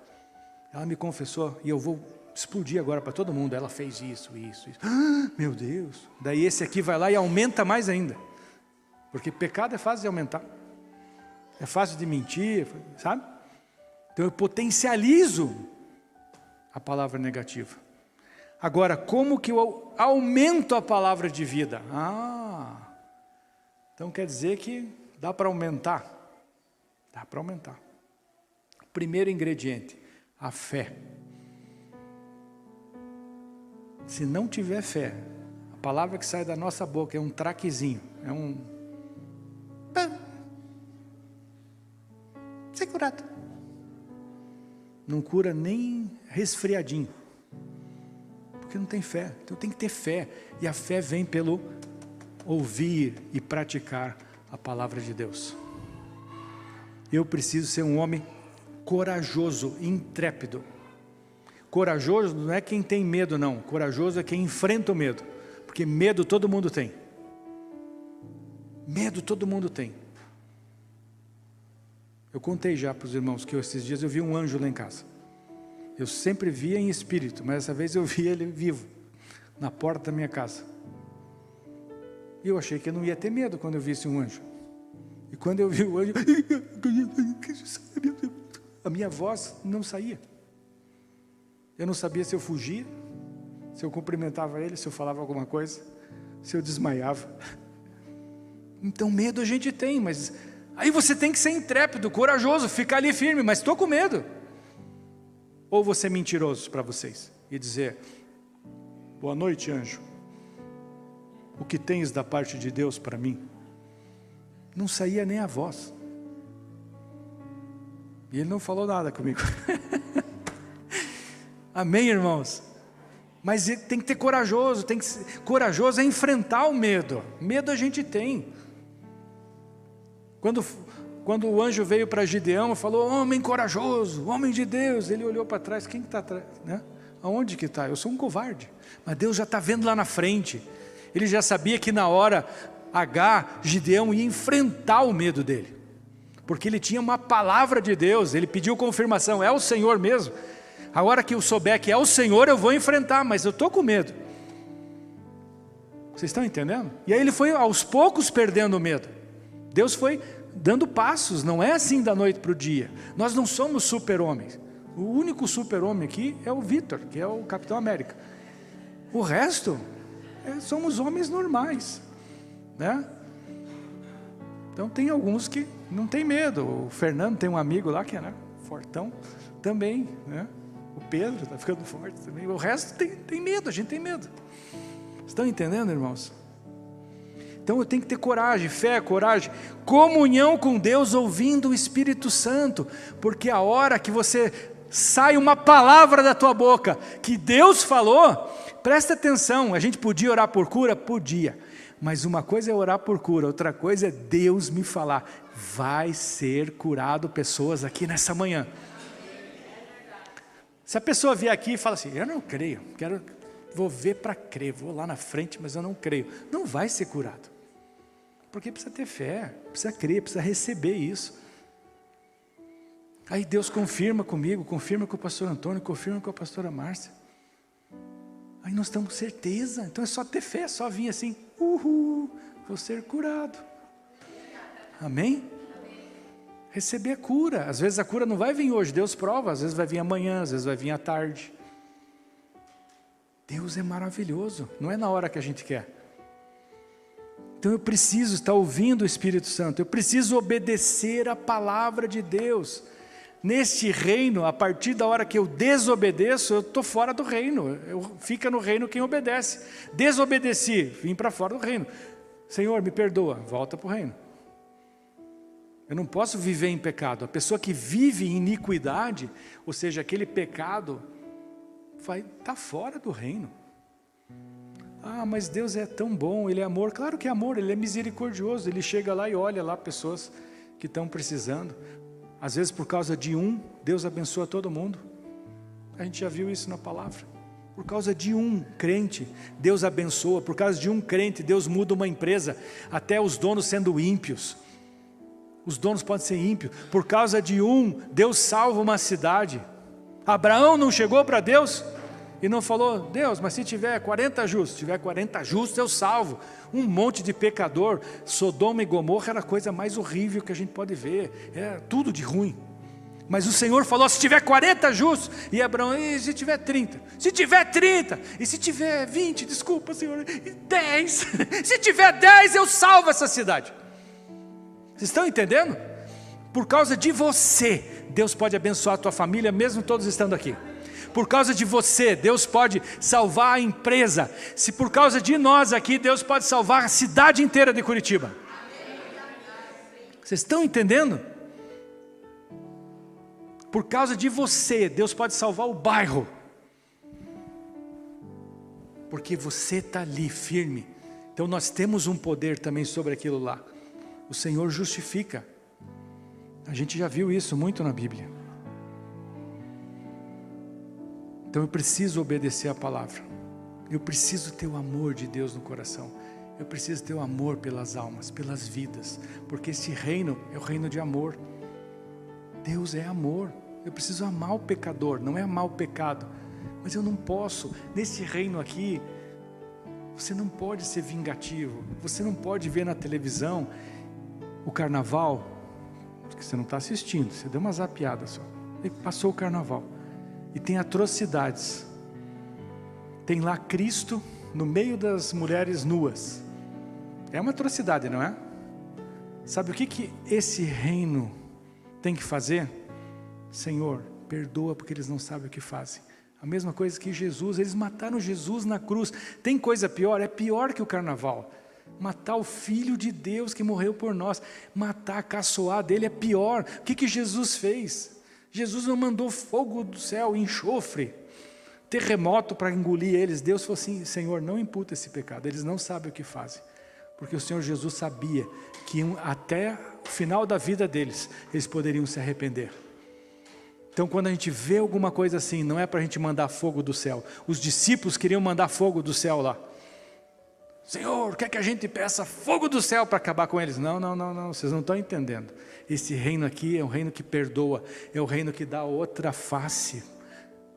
Ela me confessou e eu vou explodir agora para todo mundo. Ela fez isso. Ah, meu Deus. Daí esse aqui vai lá e aumenta mais ainda. Porque pecado é fácil de aumentar. É fácil de mentir, sabe? Então eu potencializo a palavra negativa. Agora, como que eu aumento a palavra de vida? Então quer dizer que dá para aumentar. Dá para aumentar. primeiro ingrediente, a fé. Se não tiver fé, a palavra que sai da nossa boca é um traquezinho, é um... ser curado. Não cura nem resfriadinho, porque não tem fé. Então tem que ter fé, e a fé vem pelo ouvir e praticar a palavra de Deus. Eu preciso ser um homem corajoso, intrépido. Corajoso não é quem tem medo, não. Corajoso é quem enfrenta o medo, porque medo todo mundo tem. Medo todo mundo tem. Eu contei já para os irmãos que esses dias eu vi um anjo lá em casa. Eu sempre via em espírito, mas dessa vez eu vi ele vivo, na porta da minha casa. E eu achei que eu não ia ter medo quando eu visse um anjo. E quando eu vi o anjo, a minha voz não saía. Eu não sabia se eu fugia, se eu cumprimentava ele, se eu falava alguma coisa, se eu desmaiava. Então medo a gente tem, mas aí você tem que ser intrépido, corajoso, ficar ali firme, mas estou com medo. Ou vou ser mentiroso para vocês e dizer: boa noite, anjo, o que tens da parte de Deus para mim? Não saía nem a voz. E ele não falou nada comigo. Amém, irmãos? Mas tem que ter corajoso, corajoso é enfrentar o medo. Medo a gente tem. Quando o anjo veio para Gideão e falou: homem corajoso, homem de Deus, ele olhou para trás: quem está atrás? Né? Aonde que está? Eu sou um covarde. Mas Deus já está vendo lá na frente. Ele já sabia que na hora H, Gideão ia enfrentar o medo dele, porque ele tinha uma palavra de Deus. Ele pediu confirmação: é o Senhor mesmo? A hora que eu souber que é o Senhor, eu vou enfrentar, mas eu estou com medo. Vocês estão entendendo? E aí ele foi aos poucos perdendo o medo. Deus foi dando passos, não é assim da noite para o dia. Nós não somos super-homens. O único super-homem aqui é o Vitor, que é o Capitão América. O resto, somos homens normais, né? Então tem alguns que não tem medo. O Fernando tem um amigo lá que é, né, fortão também, né? O Pedro está ficando forte também. O resto tem medo, a gente tem medo. Estão entendendo, irmãos? Então eu tenho que ter coragem, fé, coragem, comunhão com Deus, ouvindo o Espírito Santo, porque a hora que você sai uma palavra da tua boca, que Deus falou, presta atenção. A gente podia orar por cura? Podia, mas uma coisa é orar por cura, outra coisa é Deus me falar: vai ser curado pessoas aqui nessa manhã. Se a pessoa vier aqui e fala assim: eu não creio, vou ver para crer, vou lá na frente, mas eu não creio, não vai ser curado. Porque precisa ter fé, precisa crer, precisa receber isso. Aí Deus confirma comigo, confirma com o pastor Antônio, confirma com a pastora Márcia. Aí nós temos certeza. Então é só ter fé, é só vir assim: vou ser curado. Amém? Receber a cura. Às vezes a cura não vai vir hoje, Deus prova. Às vezes vai vir amanhã, às vezes vai vir à tarde. Deus é maravilhoso, não é na hora que a gente quer. Então eu preciso estar ouvindo o Espírito Santo, eu preciso obedecer a palavra de Deus. Neste reino, a partir da hora que eu desobedeço, eu estou fora do reino. Fica no reino quem obedece. Desobedeci, vim para fora do reino. Senhor, me perdoa, volta para o reino. Eu não posso viver em pecado. A pessoa que vive em iniquidade, ou seja, aquele pecado, vai estar fora do reino. Ah, mas Deus é tão bom, Ele é amor. Claro que é amor, Ele é misericordioso. Ele chega lá e olha lá pessoas que estão precisando. Às vezes por causa de um, Deus abençoa todo mundo. A gente já viu isso na palavra. Por causa de um crente, Deus abençoa. Por causa de um crente, Deus muda uma empresa. Até os donos sendo ímpios. Os donos podem ser ímpios. Por causa de um, Deus salva uma cidade. Abraão não chegou para Deus e não falou: Deus, mas se tiver 40 justos, se tiver 40 justos eu salvo. Um monte de pecador. Sodoma e Gomorra era a coisa mais horrível que a gente pode ver. Era tudo de ruim. Mas o Senhor falou: se tiver 40 justos. E Abraão: e se tiver 30? Se tiver 30. E se tiver 20? Desculpa, Senhor. 10. Se tiver 10 eu salvo essa cidade. Vocês estão entendendo? Por causa de você, Deus pode abençoar a tua família, mesmo todos estando aqui. Por causa de você, Deus pode salvar a empresa. Se por causa de nós aqui, Deus pode salvar a cidade inteira de Curitiba. Vocês estão entendendo? Por causa de você, Deus pode salvar o bairro. Porque você está ali firme. Então nós temos um poder também sobre aquilo lá. O Senhor justifica. A gente já viu isso muito na Bíblia. Então eu preciso obedecer a palavra. Eu preciso ter o amor de Deus no coração. Eu preciso ter o amor pelas almas, pelas vidas. Porque esse reino é o reino de amor. Deus é amor. Eu preciso amar o pecador, não é amar o pecado. Mas eu não posso, nesse reino aqui, você não pode ser vingativo. Você não pode ver na televisão o carnaval, porque você não está assistindo, você deu uma zapiada só. E passou o carnaval. E tem atrocidades. Tem lá Cristo no meio das mulheres nuas. É uma atrocidade, não é? Sabe o que esse reino tem que fazer? Senhor, perdoa porque eles não sabem o que fazem. A mesma coisa que Jesus, eles mataram Jesus na cruz. Tem coisa pior? É pior que o carnaval. Matar o Filho de Deus que morreu por nós. Matar, caçoar dele é pior. O que Jesus fez? Jesus não mandou fogo do céu, enxofre, terremoto para engolir eles. Deus falou assim: Senhor, não imputa esse pecado, eles não sabem o que fazem. Porque o Senhor Jesus sabia que até o final da vida deles, eles poderiam se arrepender. Então quando a gente vê alguma coisa assim, não é para a gente mandar fogo do céu. Os discípulos queriam mandar fogo do céu lá. Senhor, quer que a gente peça fogo do céu para acabar com eles? Não, vocês não estão entendendo. Esse reino aqui é um reino que perdoa, é um reino que dá outra face.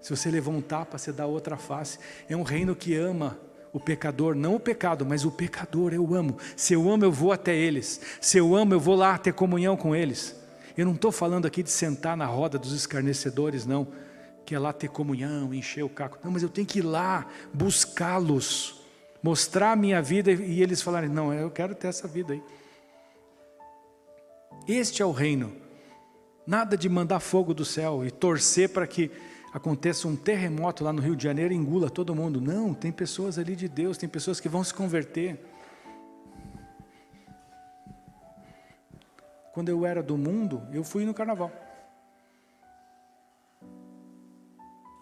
Se você levar um tapa, você dá outra face. É um reino que ama o pecador, não o pecado, mas o pecador eu amo. Se eu amo, eu vou até eles. Se eu amo, eu vou lá ter comunhão com eles. Eu não estou falando aqui de sentar na roda dos escarnecedores, não. Que é lá ter comunhão, encher o caco. Não, mas eu tenho que ir lá, buscá-los, mostrar a minha vida e eles falarem: não, eu quero ter essa vida aí. Este é o reino. Nada de mandar fogo do céu e torcer para que aconteça um terremoto lá no Rio de Janeiro e engula todo mundo. Não, tem pessoas ali de Deus, tem pessoas que vão se converter. Quando eu era do mundo, eu fui no carnaval.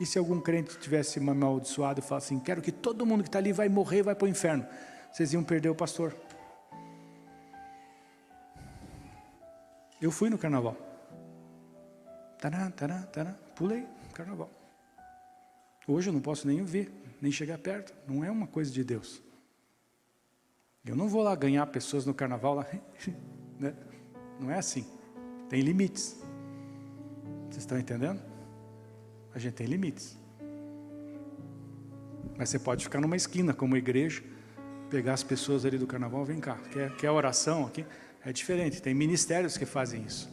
E se algum crente tivesse me amaldiçoado e falasse assim: quero que todo mundo que está ali vai morrer, vai para o inferno, vocês iam perder o pastor. Eu fui no carnaval. Pulei carnaval. Hoje eu não posso nem ver, nem chegar perto. Não é uma coisa de Deus. Eu não vou lá ganhar pessoas no carnaval lá. Né? Não é assim. Tem limites. Vocês estão entendendo? A gente tem limites. Mas você pode ficar numa esquina como igreja, pegar as pessoas ali do carnaval, vem cá, quer oração aqui? É diferente, tem ministérios que fazem isso,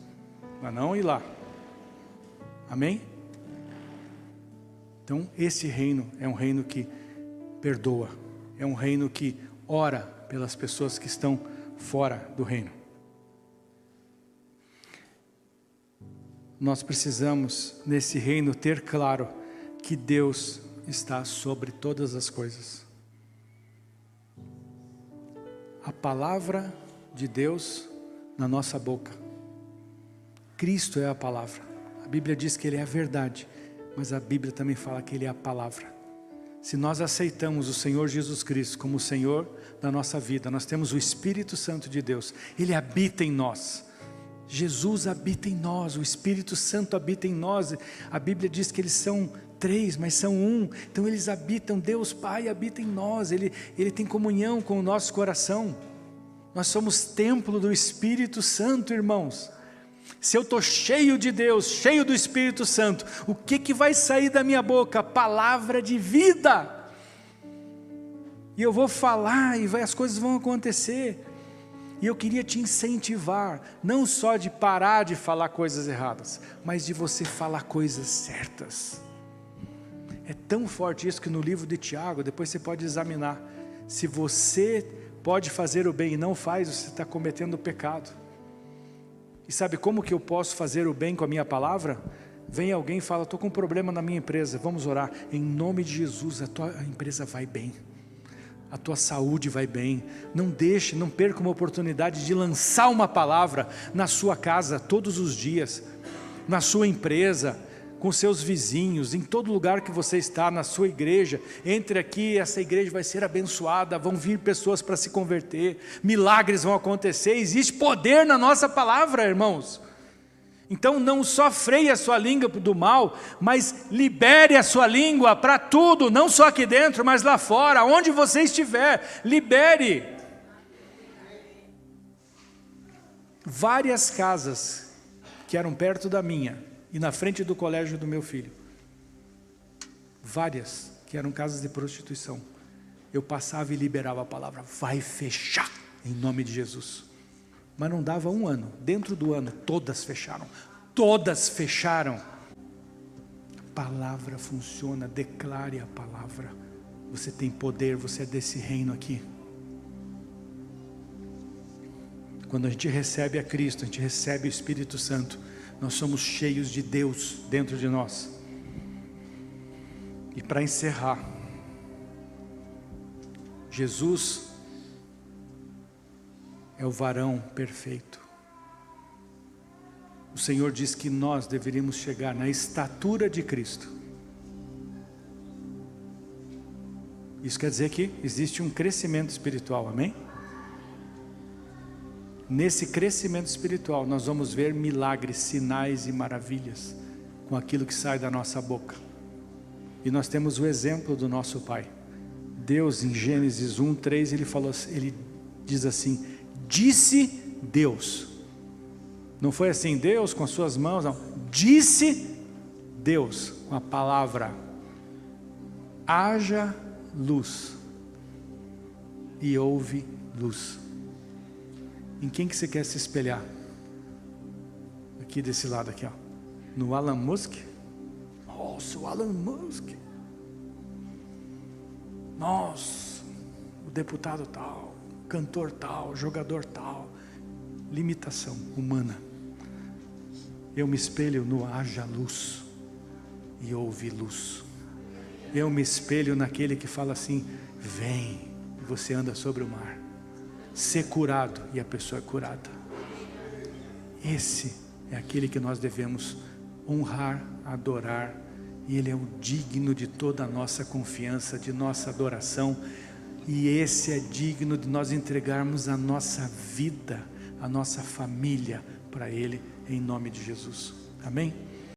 mas não ir lá. Amém? Então esse reino é um reino que perdoa, é um reino que ora pelas pessoas que estão fora do reino. Nós precisamos nesse reino ter claro que Deus está sobre todas as coisas. A palavra de Deus na nossa boca. Cristo é a palavra. A Bíblia diz que Ele é a verdade, mas a Bíblia também fala que Ele é a palavra. Se nós aceitamos o Senhor Jesus Cristo como o Senhor da nossa vida, nós temos o Espírito Santo de Deus. Ele habita em nós. Jesus habita em nós, o Espírito Santo habita em nós. A Bíblia diz que eles são 3, mas são um. Então eles habitam, Deus Pai habita em nós. Ele tem comunhão com o nosso coração. Nós somos templo do Espírito Santo, irmãos. Se eu estou cheio de Deus, cheio do Espírito Santo, o que vai sair da minha boca? Palavra de vida. E eu vou falar e as coisas vão acontecer. E eu queria te incentivar, não só de parar de falar coisas erradas, mas de você falar coisas certas. É tão forte isso que no livro de Tiago, depois você pode examinar. Se você pode fazer o bem e não faz, você está cometendo o pecado. E sabe como que eu posso fazer o bem com a minha palavra? Vem alguém e fala, estou com um problema na minha empresa, vamos orar. Em nome de Jesus, a tua empresa vai bem. A tua saúde vai bem. Não deixe, não perca uma oportunidade de lançar uma palavra na sua casa todos os dias, na sua empresa, com seus vizinhos, em todo lugar que você está, na sua igreja. Entre aqui, essa igreja vai ser abençoada, vão vir pessoas para se converter, milagres vão acontecer, existe poder na nossa palavra, irmãos. Então não só freie a sua língua do mal, mas libere a sua língua para tudo, não só aqui dentro, mas lá fora, onde você estiver, libere. Várias casas que eram perto da minha e na frente do colégio do meu filho, várias que eram casas de prostituição, eu passava e liberava a palavra, vai fechar em nome de Jesus. Mas não dava um ano, dentro do ano, todas fecharam. Todas fecharam. A palavra funciona, declare a palavra. Você tem poder, você é desse reino aqui. Quando a gente recebe a Cristo, a gente recebe o Espírito Santo, nós somos cheios de Deus dentro de nós. E para encerrar, Jesus é o varão perfeito. O Senhor diz que nós deveríamos chegar na estatura de Cristo. Isso quer dizer que existe um crescimento espiritual, amém? Nesse crescimento espiritual nós vamos ver milagres, sinais e maravilhas com aquilo que sai da nossa boca. E nós temos o exemplo do nosso Pai. Deus, em Gênesis 1:3, ele diz assim, disse Deus. Não foi assim, Deus com as suas mãos, não. Disse Deus com a palavra, haja luz, e houve luz. Em quem que você quer se espelhar? Aqui desse lado aqui, ó. No Elon Musk? Nossa, o Elon Musk. Nossa, o deputado tal, cantor tal, jogador tal. Limitação humana. Eu me espelho no haja luz e houve luz. Eu me espelho naquele que fala assim, vem, e você anda sobre o mar. Ser curado, e a pessoa é curada. Esse é aquele que nós devemos honrar, adorar, e Ele é o digno de toda a nossa confiança, de nossa adoração, e esse é digno de nós entregarmos a nossa vida, a nossa família para Ele, em nome de Jesus. Amém?